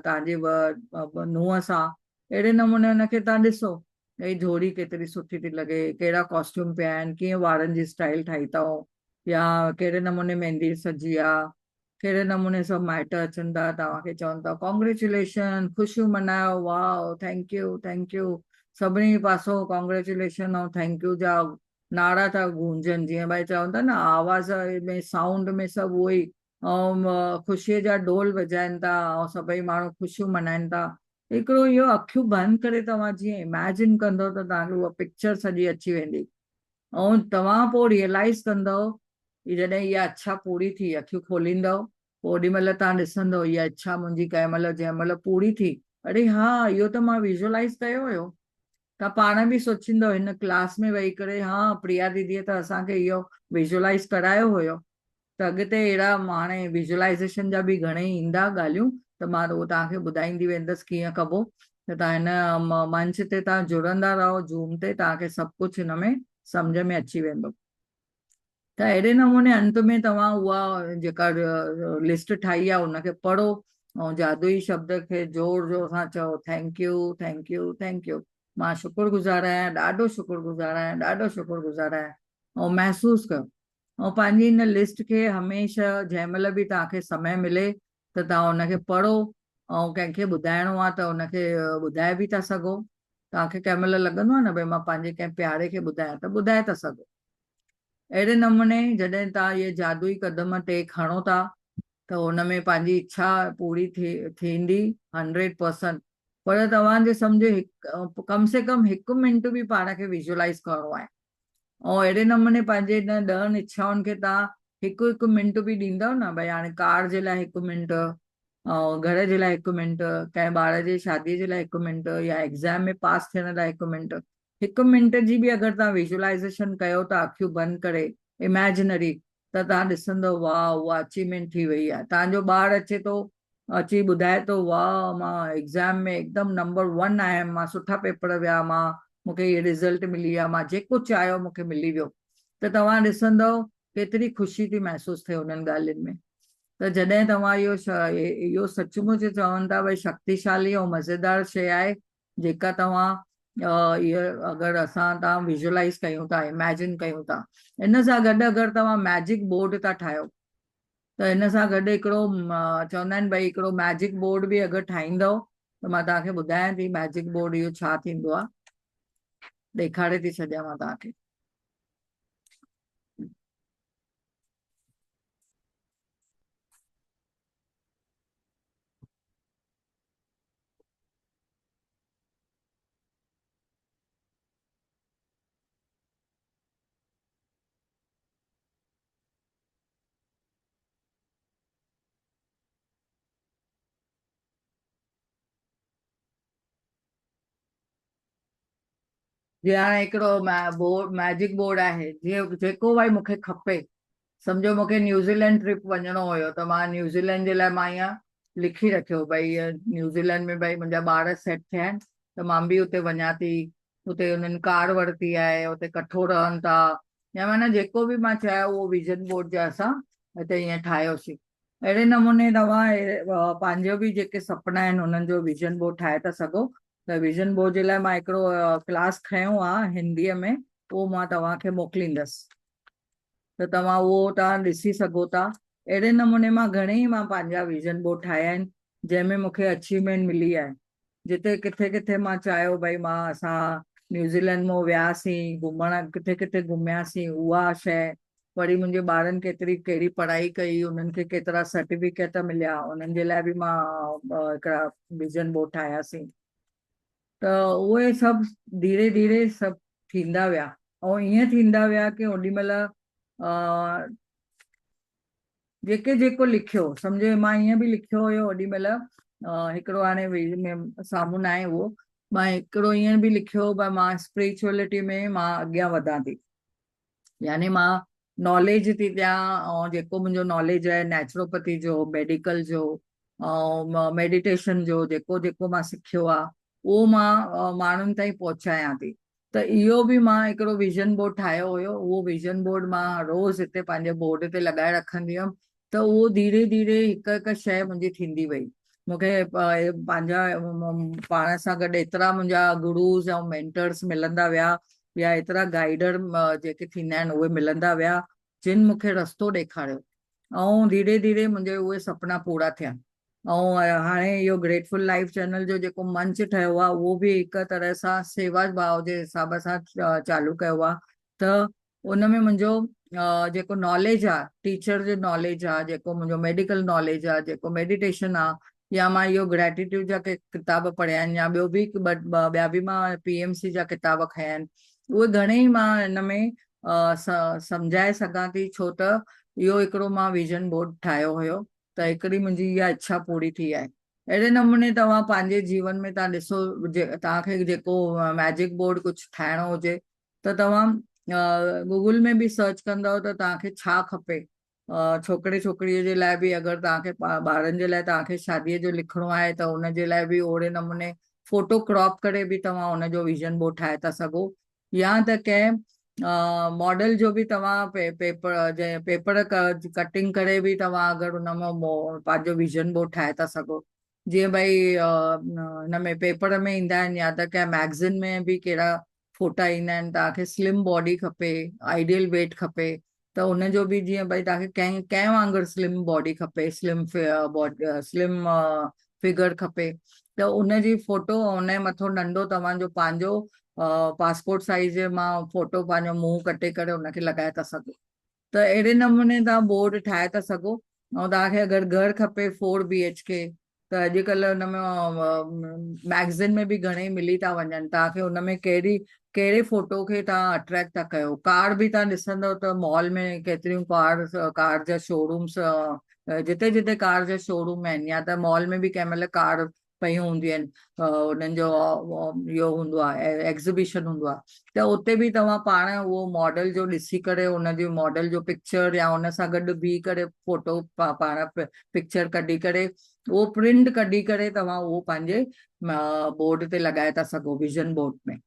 तव्हांजी नुंहं सां। अहिड़े नमूने हुनखे तव्हां ॾिसो भई जोड़ी केतिरी सुठी थी लॻे, कहिड़ा कॉस्ट्यूम पिया आहिनि, कीअं वारनि जी स्टाइल ठाही अथऊं, या कहिड़े नमूने मेहंदी सजी आहे, कहिड़े नमूने सभु माइट अचनि था तव्हांखे चवनि था कॉन्ग्रेचुलेशन, ख़ुशियूं मनायो, वाह थैंक यू। सभिनी पासो कॉन्ग्रेचुलेशन ऐं थैंक यू जा नारा था गूंजनि, जीअं भई चवनि था न आवाज़ में साउंड में सभु उहो ई, ऐं ख़ुशीअ जा ढोल वॼाइनि था, ऐं सभई माण्हू ख़ुशियूं मल्हाइनि था। हिकिड़ो इहो अखियूं बंदि करे तव्हां जीअं इमेजिन कंदव त तव्हांखे उहा पिक्चर सॼी अची वेंदी, ऐं तव्हां पोइ रियलाइज़ कंदव की जॾहिं इहा इच्छा पूरी थी, अखियूं खोलींदव पोइ ओॾी महिल तव्हां ॾिसंदव इहा इच्छा मुंहिंजी कंहिं महिल जंहिं महिल पूरी थी, अड़े हा इहो त मां विजुअलाइज़ कयो हुयो। तव्हां पाण बि सोचींदव हिन क्लास में वेही करे, हा प्रिया दीदीअ त असांखे इहो विजुअलाइज़ करायो हुयो। त अॻिते अहिड़ा हाणे विजुअलाइज़ेशन जा बि घणेई ईंदा ॻाल्हियूं, त मां उहो तव्हांखे ॿुधाईंदी वेंदसि कीअं कबो। त तव्हां हिन मंच ते तव्हां जुड़ंदा रहो, जूम ते, तव्हांखे सभु कुझु हिन में सम्झ में अची वेंदो। त अहिड़े नमूने अंत में तव्हां उहा जेका लिस्ट ठाही आहे उनखे पढ़ो, ऐं जादुई शब्द खे जोर जोर सां चओ thank U thank U thank U. मां शुक्रगुज़ार आहियां, ॾाढो शुक्रगुज़ार आहियां, ॾाढो शुक्रगुज़ार आहियां। ऐं महसूसु कयो। ऐं पंहिंजी हिन लिस्ट खे हमेशह जंहिं महिल बि तव्हांखे समय मिले त तव्हां हुनखे पढ़ो, ऐं कंहिंखे ॿुधाइणो आहे त हुनखे ॿुधाए बि था सघो। तव्हांखे कंहिं महिल लॻंदो आहे न भई मां पंहिंजे कंहिं प्यारे खे ॿुधायां, त ॿुधाए था सघो। अहिड़े नमूने जॾहिं तव्हां इहे जादुई कदम ते खणो था त हुन में पंहिंजी इच्छा पूरी थींदी 100%। पर तव्हांजे सम्झो कम से कम 1 मिंट बि पाण खे विजुअलाइज़ करिणो आहे। ऐं अहिड़े नमूने पंहिंजे हिन 10 इच्छाउनि खे तव्हां हिकु हिकु मिंट बि ॾींदव न, भई हाणे कार जे लाइ 1 मिंट, ऐं घर जे लाइ 1 मिंट, कंहिं ॿार जी शादीअ जे लाइ 1 मिंट, या एग्ज़ाम में पास थियण लाइ 1 मिंट। 1 मिंट जी बि अगरि तव्हां विजुअलाइज़ेशन कयो था अखियूं बंदि करे, इमेजिनरी, त तव्हां ॾिसंदव वाह उहा अचीवमेंट थी वई आहे। तव्हांजो ॿारु अचे थो, अची ॿुधाए थो वाह मां एग्ज़ाम में एकदमि नंबर 1 आयमि, मां सुठा पेपर विया, मूंखे इहे रिज़ल्ट मिली आहे, मां जेको चाहियो मूंखे मिली वियो। त तव्हां ॾिसंदव केतिरी ख़ुशी थी महसूसु थिए उन्हनि ॻाल्हियुनि में। त जॾहिं तव्हां इहो सचमुच चवनि था भई शक्तिशाली ऐं मज़ेदार शइ आहे, जेका तव्हां इहो अगरि असां तव्हां विजुअलाइज़ कयूं था, इमेजिन कयूं था। इन सां गॾु अगरि तव्हां मैजिक बोर्ड था ठाहियो, त हिन सां गॾु हिकिड़ो चवंदा आहिनि भई हिकिड़ो मैजिक बोर्ड बि अगरि ठाहींदव, त मां तव्हांखे ॿुधायां थी मैजिक बोर्ड इहो छा थींदो आहे, ॾेखारे थी छॾियां मां तव्हांखे। जीअं हाणे हिकिड़ो बोर्ड मैजिक बोर्ड आहे, जीअं जेको भाई मूंखे खपे। सम्झो मूंखे न्यूज़ीलैंड ट्रिप वञिणो हुयो, त मां न्यूज़ीलैंड जे लाइ मां ईअं लिखी रखियो भई न्यूज़ीलैंड में भई मुंहिंजा ॿार सेट थिया आहिनि, त मां बि उते वञा थी। उते हुननि कार वरिती आहे, उते कठो रहनि था, या माना जेको बि मां चाहियो उहो विजन बोर्ड जा असां हिते ईअं ठाहियोसीं। अहिड़े नमूने तव्हां पंहिंजो बि जेके सपना आहिनि हुननि जो विजन बोर्ड ठाहे था सघो। त विजन बोर्ड जे लाइ मां हिकिड़ो क्लास खयो आहे हिंदीअ में, उहो मां तव्हांखे मोकिलींदसि, त तव्हां उहो तव्हां ॾिसी सघो था। अहिड़े नमूने मां घणेई मां पंहिंजा विजन बोर्ड ठाहिया आहिनि, जंहिंमें मूंखे अचीवमेंट मिली आहे। जिते किथे किथे मां चाहियो भई असां न्यूज़ीलैंड में वियासीं घुमण, किथे किथे घुमियासीं, उहा शइ। वरी मुंहिंजे ॿारनि केतिरी कहिड़ी पढ़ाई कई, उन्हनि खे केतिरा सर्टिफिकेट मिलिया, उन्हनि जे लाइ बि मां हिकिड़ा विजन बोर्ड ठाहियासीं। त उहे सभु धीरे धीरे सभु थींदा विया। ऐं ईअं थींदा विया की ओॾी महिल जेके जेको लिखियो, सम्झो मां ईअं बि लिखियो हुयो ओॾी महिल, हिकिड़ो हाणे साम्हूं न आहे उहो, मां हिकिड़ो ईअं बि लिखियो भई मां स्पिरिचुअलिटी में मां अॻियां वधां थी, यानी मां नॉलेज थी ॾियां, ऐं जेको मुंहिंजो नॉलेज आहे नेचुरोपैथी जो, मेडिकल जो, ऐं मेडिटेशन जो, जेको जेको मां सिखियो आहे उहो मां माण्हुनि ताईं पहुचायां थी। त इहो बि मां हिकिड़ो विजन बोर्ड ठाहियो हुयो। उहो विजन बोर्ड मां रोज़ हिते पंहिंजे बोर्ड ते लॻाए रखंदी हुयमि। त उहो धीरे धीरे हिकु हिकु शइ मुंहिंजी थींदी वई। मूंखे पंहिंजा पाण सां गॾु एतिरा मुंहिंजा गुरुज़ ऐं मेंटर्स मिलंदा विया, या एतिरा गाइडर जेके थींदा आहिनि उहे मिलंदा विया, जिन मूंखे रस्तो ॾेखारियो। ऐं धीरे धीरे मुंहिंजे उहे सपना पूरा थिया। ऐं हाणे इहो ग्रेटफुल लाइफ चैनल जो जेको मंच ठहियो आहे, उहो बि हिकु तरह सां सेवा भाव जे हिसाब सां चालू कयो आहे। त उन में मुंहिंजो जेको नॉलेज आहे, टीचर जो नॉलेज आहे, जेको मुंहिंजो मेडिकल नॉलेज आहे, जेको मेडिटेशन आहे, या मां इहो ग्रेटिट्यूड जा किताब पढ़िया आहिनि, या ॿियो बि ॿिया बि मां PMC जा किताब खया आहिनि, उहे घणेई मां हिन में सम्झाए सघां थी। छो त इहो हिकिड़ो मां विजन बोर्ड ठाहियो हुयो, त हिकिड़ी मुंहिंजी इहा इच्छा पूरी थी आहे। अहिड़े नमूने तव्हां पंहिंजे जीवन में तव्हां ॾिसो, तव्हांखे जेको मैजिक बोर्ड कुझु ठाहिणो हुजे, त तव्हां गूगल में बि सर्च कंदव त तव्हांखे छा खपे। छोकिरे छोकिरीअ जे लाइ बि अगरि तव्हांखे ॿारनि जे लाइ तव्हांखे शादीअ जो लिखिणो आहे, त उनजे लाइ बि ओड़े नमूने फोटो क्रॉप करे बि तव्हां उनजो विजन बोर्ड ठाहे था सघो। या त कंहिं मॉडल जो बि तव्हां पेपर कटिंग करे बि तव्हां अगरि उन मां पंहिंजो विजन बोर्ड ठाहे था सघो। जीअं भई हिन में पेपर में ईंदा आहिनि या त कंहिं मैगज़िन में बि कहिड़ा फोटा ईंदा आहिनि, तव्हांखे स्लिम बॉडी खपे, आइडियल वेट खपे, त उनजो बि जीअं भई तव्हांखे कंहिं कंहिं वांगुरु स्लिम बॉडी खपे, स्लिम फिगर खपे, त उनजी फोटो ऐं उनजे मथां नंढो तव्हांजो पंहिंजो पासपोर्ट साइज़ जे मां फोटो पंहिंजो मुंहुं कटे करे उनखे लॻाए था सघो। त अहिड़े नमूने तव्हां बोर्ड ठाहे था सघो। ऐं तव्हांखे अगरि घरु खपे 4 BHK, त अॼुकल्ह हुन में मैगज़िन में बि घणेई मिली था वञनि, तव्हांखे हुन में कहिड़े फोटो खे तव्हां अट्रैक्ट था कयो। कार बि तव्हां ॾिसंदव त मॉल में केतिरियूं कार जा शोरूम्स, जिते जिते कार जा शोरूम आहिनि, या त मॉल में बि कंहिं महिल कार पयूं हूंदियूं आहिनि, उन्हनि जो इहो हूंदो आहे, एग्ज़िबिशन हूंदो आहे, त उते बि तव्हां पाण उहो मॉडल जो ॾिसी करे उनजी मॉडल जो पिक्चर या उन सां गॾु बीह करे फोटो पाण पिक्चर कढी करे उहो प्रिंट कढी करे तव्हां उहो पंहिंजे बोर्ड ते लॻाए था सघो, विजन बोर्ड में।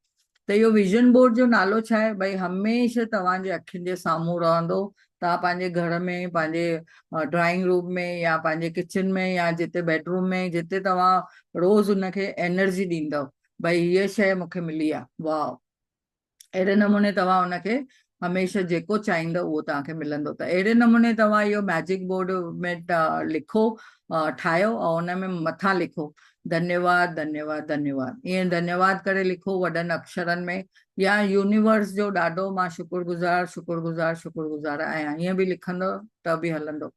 त इहो विजन बोर्ड जो नालो छा आहे, भई हमेशह तव्हांजे अखियुनि जे साम्हूं रहंदो। तव्हां पंहिंजे घर में, पंहिंजे ड्राइंग रूम में, या पंहिंजे किचन में, या जिते बेडरूम में, जिते तव्हां रोज़ उनखे एनर्जी ॾींदव, भई हीअ शइ मूंखे मिली आहे, वाह, अहिड़े नमूने तव्हां हुनखे हमेशह जेको चाहींदव उहो तव्हांखे मिलंदो। त अहिड़े नमूने तव्हां इहो मैजिक बोर्ड में लिखो, ठाहियो, ऐं हुन में मथां लिखो धन्यवाद धन्यवाद धन्यवाद, ईअं धन्यवाद करे लिखो वॾनि अक्षरनि में, या यूनिवर्स जो ॾाढो मां शुक्रगुज़ार शुक्रगुज़ार शुक्रगुज़ार आहियां, ईअं बि लिखंदव त बि हलंदो।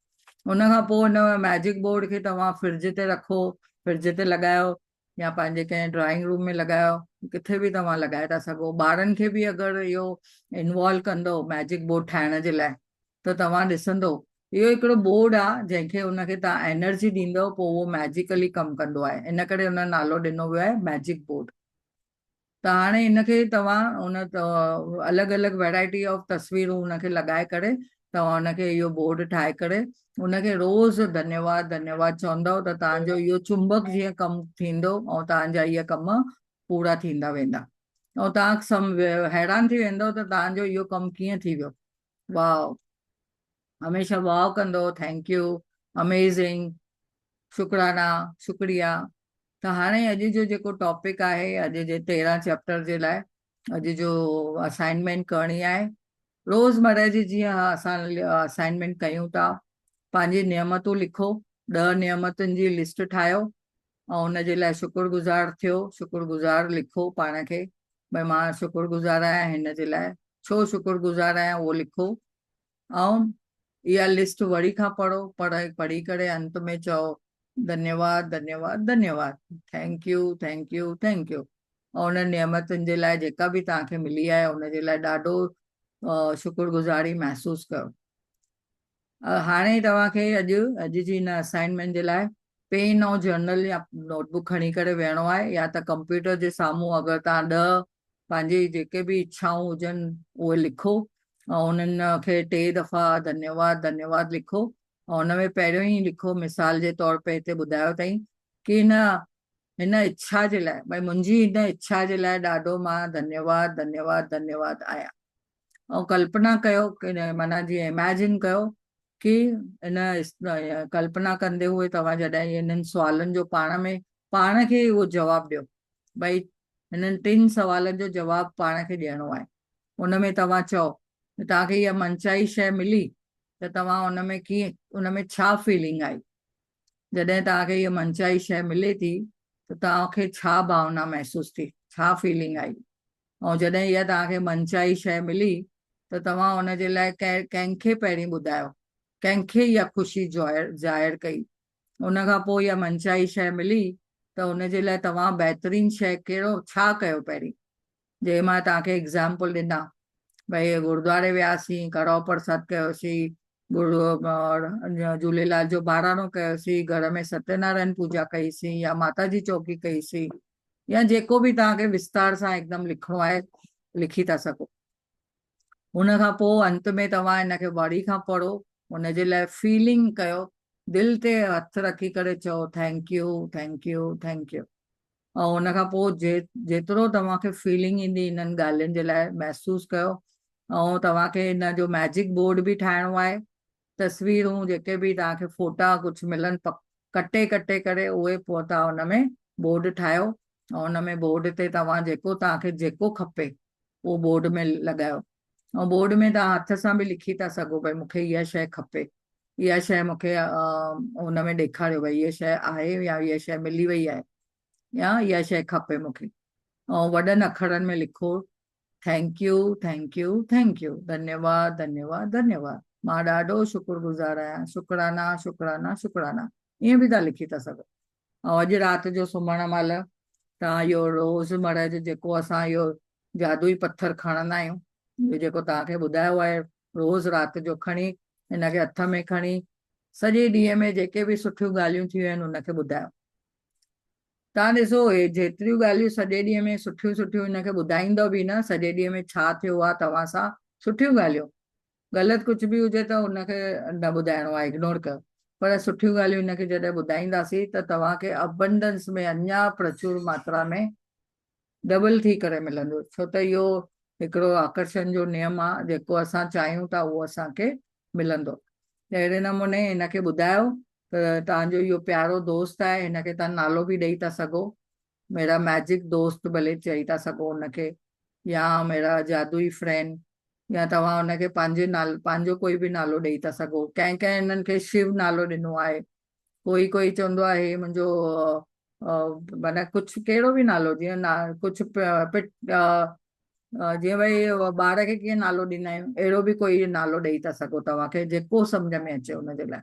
उनखां पोइ हिन मैजिक बोर्ड खे तव्हां फ्रिज ते रखो, फ्रिज ते लॻायो, या पंहिंजे कंहिं ड्राइंग रूम में लॻायो, किथे बि तव्हां लॻाए था सघो। ॿारनि खे बि अगरि इहो इन्वॉल्व कंदो मैजिक बोर्ड ठाहिण जे लाइ, त तव्हां ॾिसंदो इहो हिकिड़ो बोर्ड आहे जंहिंखे उनखे तव्हां एनर्जी ॾींदव, पोइ उहो मैजिकली कमु कंदो आहे, इन करे हुन नालो ॾिनो वियो आहे मैजिक बोर्ड। त हाणे इनखे तव्हां अलॻि अलॻि वैरायटी ऑफ तस्वीरूं उनखे लॻाए करे तव्हां उनखे इहो बोर्ड ठाहे करे उनखे रोज़ धन्यवाद धन्यवाद चवंदव, त तव्हांजो इहो चुंबक जीअं कमु थींदो ऐं तव्हांजा इहे कम पूरा थींदा वेंदा। ऐं तव्हां हैरान थी वेंदव त तव्हांजो इहो कमु कीअं थी वियो। वाह, हमेशह वाह कंदो, थैंक यू, अमेज़िंग, शुक्राना, शुक्रिया। त हाणे अॼु जो जेको टॉपिक आहे, अॼु जे 13 चैप्टर जे लाइ अॼु जो असाइनमेंट करणी आहे, रोज़मर्रा जी जीअं असां असाइनमेंट कयूं था, पंहिंजी नियमतूं लिखो, 10 नियमतुनि जी लिस्ट ठाहियो, ऐं हुनजे लाइ शुक्रगुज़ार थियो, शुक्रगुज़ार लिखो पाण खे, भई मां शुक्रगुज़ार आहियां हिन जे लाइ, छो शुक्रगुज़ार आहियां उहो लिखो। ऐं इहा लिस्ट वरी खां पढ़ी करे अंत में चओ धन्यवाद धन्यवाद धन्यवाद, thank U thank U thank U. ऐं उन नियमतुनि जे लाइ जेका बि तव्हांखे मिली आहे उनजे लाइ ॾाढो शुक्रगुज़ारी महसूसु कयो। हाणे तव्हांखे अॼु जी हिन असाइनमेंट जे लाइ पेन ऐं जर्नल या नोटबुक खणी करे वेहणो आहे, या त कंप्यूटर जे साम्हूं अगरि तव्हां 10 पंहिंजी जेके बि इच्छाऊं हुजनि उहे लिखो, ऐं उन्हनि खे 3 दफ़ा धन्यवाद धन्यवाद लिखो। ऐं हुन में पहिरियों ई लिखो, मिसाल जे तौर पे हिते ॿुधायो अथई कि हिन इच्छा जे लाइ, भई मुंहिंजी हिन इच्छा जे लाइ ॾाढो मां धन्यवाद धन्यवाद धन्यवाद आहियां। ऐं कल्पना कयो कि माना जीअं इमेजिन कयो कि कल्पना कंदे हुए तव्हां जॾहिं हिननि सुवालनि जो पाण खे उहो जवाबु ॾियो, भई हिननि 3 सवालनि जो जवाबु पाण खे ॾियणो आहे। उन में तव्हां चओ तव्हांखे इहा मनचाही शइ मिली त तव्हां उन में छा फीलिंग आई, जॾहिं तव्हांखे इहा मनचाही शइ मिले थी त तव्हांखे छा भावना महसूसु थी, छा फीलिंग आई। ऐं जॾहिं इहा तव्हांखे मनचाही शइ मिली त तव्हां हुनजे लाइ कंहिंखे पहिरीं ॿुधायो, कंहिंखे इहा ख़ुशी ज़ाहिर कई। उनखां पोइ इहा मनचाही शइ मिली त हुनजे लाइ तव्हां बहितरीनु शइ छा कयो पहिरीं। जे मां तव्हांखे एग्ज़ाम्पल ॾिना, भई गुरुद्वारे वियासीं, कड़ाह प्रसाद कयोसीं, झूलेलाल जो बहिराणो कयोसीं, घर में सत्यनारायण पूजा कईसीं, या माता जी चौकी कईसीं, या जेको बि तव्हांखे विस्तार सां हिकदमि लिखिणो आहे लिखी था सघो। उनखां पोइ अंत में तव्हां हिनखे वरी खां पढ़ो, हुनजे लाइ फीलिंग कयो, दिलि ते हथु रखी करे चओ thank U thank U thank U. ऐं हुनखां पोइ जेतिरो तव्हांखे फीलिंग ईंदी हिननि ॻाल्हियुनि जे लाइ महसूसु कयो। ऐं तव्हांखे हिन जो मैजिक बोर्ड बि ठाहिणो आहे, तस्वीरूं जेके बि तव्हांखे फोटा कुझु मिलनि कटे कटे करे उहे पोइ तव्हां हुन में बोर्ड ठाहियो, ऐं हुन में बोर्ड ते तव्हां जेको तव्हांखे जेको खपे उहो बोर्ड में लॻायो। ऐं बोर्ड में तव्हां हथ सां बि लिखी था सघो भई मूंखे इहा शइ खपे, इहा शइ मूंखे हुन में ॾेखारियो भई इहा शइ आहे या इहा शइ मिली वई आहे या इहा शइ खपे मूंखे। ऐं वॾनि अखरनि में लिखो thank U, thank U, thank U, धन्यवाद, धन्यवाद, धन्यवाद, मां ॾाढो शुक्रगुज़ार आहियां, शुकराना, शुकराना, शुकराना, ईअं बि तव्हां लिखी था सघो। ऐं अॼु राति जो सुम्हण महिल तव्हां इहो रोज़मर्रा जो जेको असां इहो जादुई पथर खणंदा आहियूं, इहो जेको तव्हांखे ॿुधायो आहे, रोज़ राति जो खणी हिनखे हथ में खणी सॼे ॾींहं में जेके बि सुठियूं ॻाल्हियूं थियूं आहिनि हुनखे ॿुधायो। तव्हां ॾिसो हे जेतिरियूं ॻाल्हियूं सॼे ॾींहं में सुठियूं सुठियूं हिनखे ॿुधाईंदव बि न, सॼे ॾींहं में छा थियो आहे तव्हां सां, सुठियूं ॻाल्हियूं, ग़लति कुझु बि हुजे त हुनखे न ॿुधाइणो आहे, इग्नोर कयो। पर सुठियूं ॻाल्हियूं हिनखे जॾहिं ॿुधाईंदासीं त तव्हांखे अबंडेंस में अञा प्रचुर मात्रा में डबल थी करे मिलंदो, छो त इहो हिकिड़ो आकर्षण जो नियम आहे, जेको असां चाहियूं था उहो असांखे मिलंदो। अहिड़े नमूने हिनखे ॿुधायो त तव्हांजो इहो प्यारो दोस्त आहे, हिनखे तव्हां नालो बि ॾेई था सघो, मेरा मैजिक दोस्त भले चई था सघो हुनखे, या मेरा जादुई फ्रेंड, या तव्हां हुनखे पंहिंजो कोई बि नालो ॾेई था सघो। कंहिं कंहिं हिननि खे शिव नालो ॾिनो आहे, कोई कोई चवंदो आहे हे मुंहिंजो माना कुझु कहिड़ो बि नालो, जीअं कुझु जीअं भई ॿार खे कीअं नालो ॾींदा आहियूं, अहिड़ो बि कोई नालो ॾेई था सघो तव्हांखे जेको सम्झ में अचे हुनजे लाइ।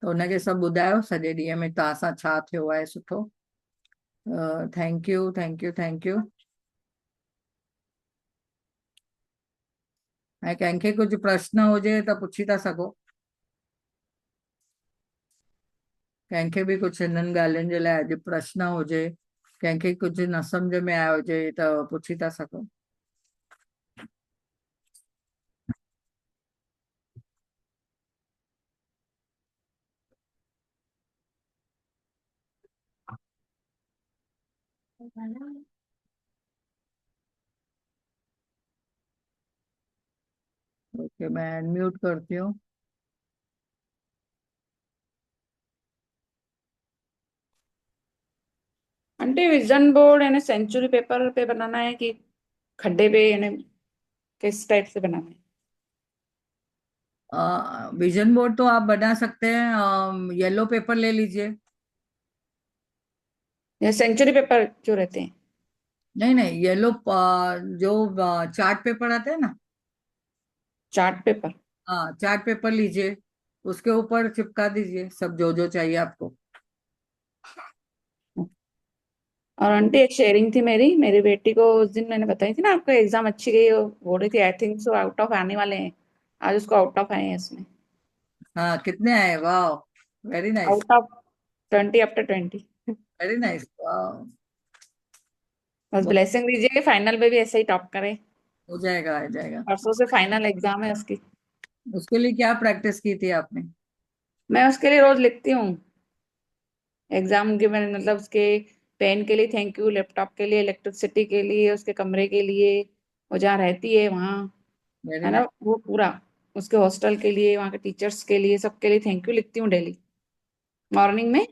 त हुनखे सभु ॿुधायो सॼे ॾींहं में तव्हां सां छा थियो आहे सुठो। Thank U, thank U, thank U. ऐं कंहिंखे कुझु प्रश्न हुजे त पुछी था सघो, कंहिंखे बि कुझु हिननि ॻाल्हियुनि जे लाइ अॼु प्रश्न हुजे, कंहिंखे कुझु न सम्झ में आयो हुजे त पुछी था सघो। ओके, मैं अनम्यूट करती हूँ। आंटी विजन बोर्ड यानी सेंचुरी पेपर पे बनाना है कि खड्डे पे, यानी किस टाइप से बनाना है? विजन बोर्ड तो आप बना सकते हैं, येलो पेपर ले लीजिए। या सेंचुरी पेपर जो रहते हैं? नहीं नहीं, येलो जो चार्ट पेपर आते हैं ना, चार्ट पेपर? हाँ चार्ट पेपर लीजिए, उसके ऊपर चिपका दीजिए सब जो जो चाहिए आपको। और आंटी एक शेयरिंग थी मेरी मेरी बेटी को उस दिन मैंने बताई थी ना आपको, एग्जाम अच्छी गई, वो बोल रही थी I think so out of आने वाले हैं, आज उसको आउट ऑफ आए हैं इसमें। हाँ कितने आए, वाह, very nice, out of 20/20। Very nice, वाह। बस ब्लेसिंग दीजिए फाइनल में भी ऐसे ही टॉप करे। हो जाएगा, आ जाएगा। परसों से फाइनल एग्जाम है उसकी। उसके लिए क्या प्रैक्टिस की थी आपने? मैं उसके लिए रोज लिखती हूँ एग्जाम के, मैंने मतलब उसके पेन के लिए थैंक यू, लैपटॉप के लिए, इलेक्ट्रिसिटी के लिए, उसके कमरे के लिए, वो जहाँ रहती है वहाँ, वेरी है ना, नाइस, वो पूरा, उसके हॉस्टल के लिए, वहाँ के टीचर्स के लिए, सबके लिए थैंक यू लिखती हूँ डेली मॉर्निंग में।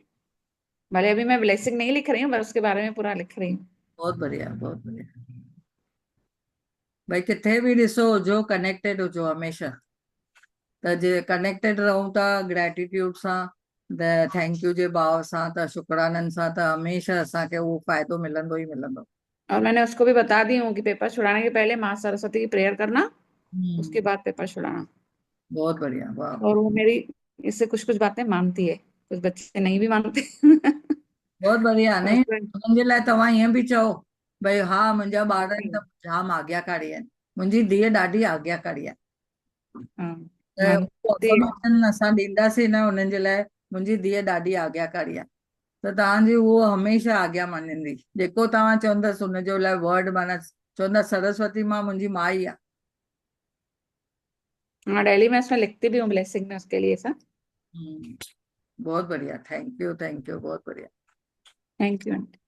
भले अभी मैं ब्लेसिंग नहीं लिख रही हूँ पर उसके बारे में पूरा लिख रही हूँ। बहुत बढ़िया, बहुत बढ़िया। भाई किथे बि ॾिसो हुजो, कनेक्टेड हुजो हमेशा, त जे कनेक्टेड रहूं था ग्रेटिट्यूड सां, त थैंक यू जे भाव सां, त शुकराननि सां, त हमेशा असांखे उहो फ़ाइदो मिलंदो ई मिलंदो। और मैंने उसको भी बता दी हूँ कि पेपर छुड़ाने के पहले माँ सरस्वती की प्रेयर करना, उसके बाद पेपर छुड़ाना। बहुत बढ़िया, वाह। और वो मेरी इससे कुछ कुछ बातें मानती है, कुछ बच्चे नहीं भी मानते। बहुत बढ़िया, पर नहीं उसको हुननि जे लाइ तव्हां ईअं बि चओ भई हा मुंहिंजा ॿार आहिनि मानती है। त जाम आज्ञाकारी आहिनि, मुंहिंजी धीअ ॾाढी आज्ञाकारी आहे, हाँ, त मानती है। अफर्मेशन असां ॾींदासीं न हुननि जे लाइ, मुंहिंजी धीअ ॾाढी आज्ञाकारी आहे, त तव्हांजी उहो हमेशह आज्ञा मञंदी, जेको तव्हां चवंदसि हुनजे लाइ वर्ड माना चवंदा सरस्वती मां मुंहिंजी माँ ई आहे। हाँ, डेली मैं उसमें लिखती भी हूँ ब्लेसिंग में उसके लिए सब। बहुत बढ़िया, थैंक यू, थैंक यू, बहुत बढ़िया। Thank U aunty.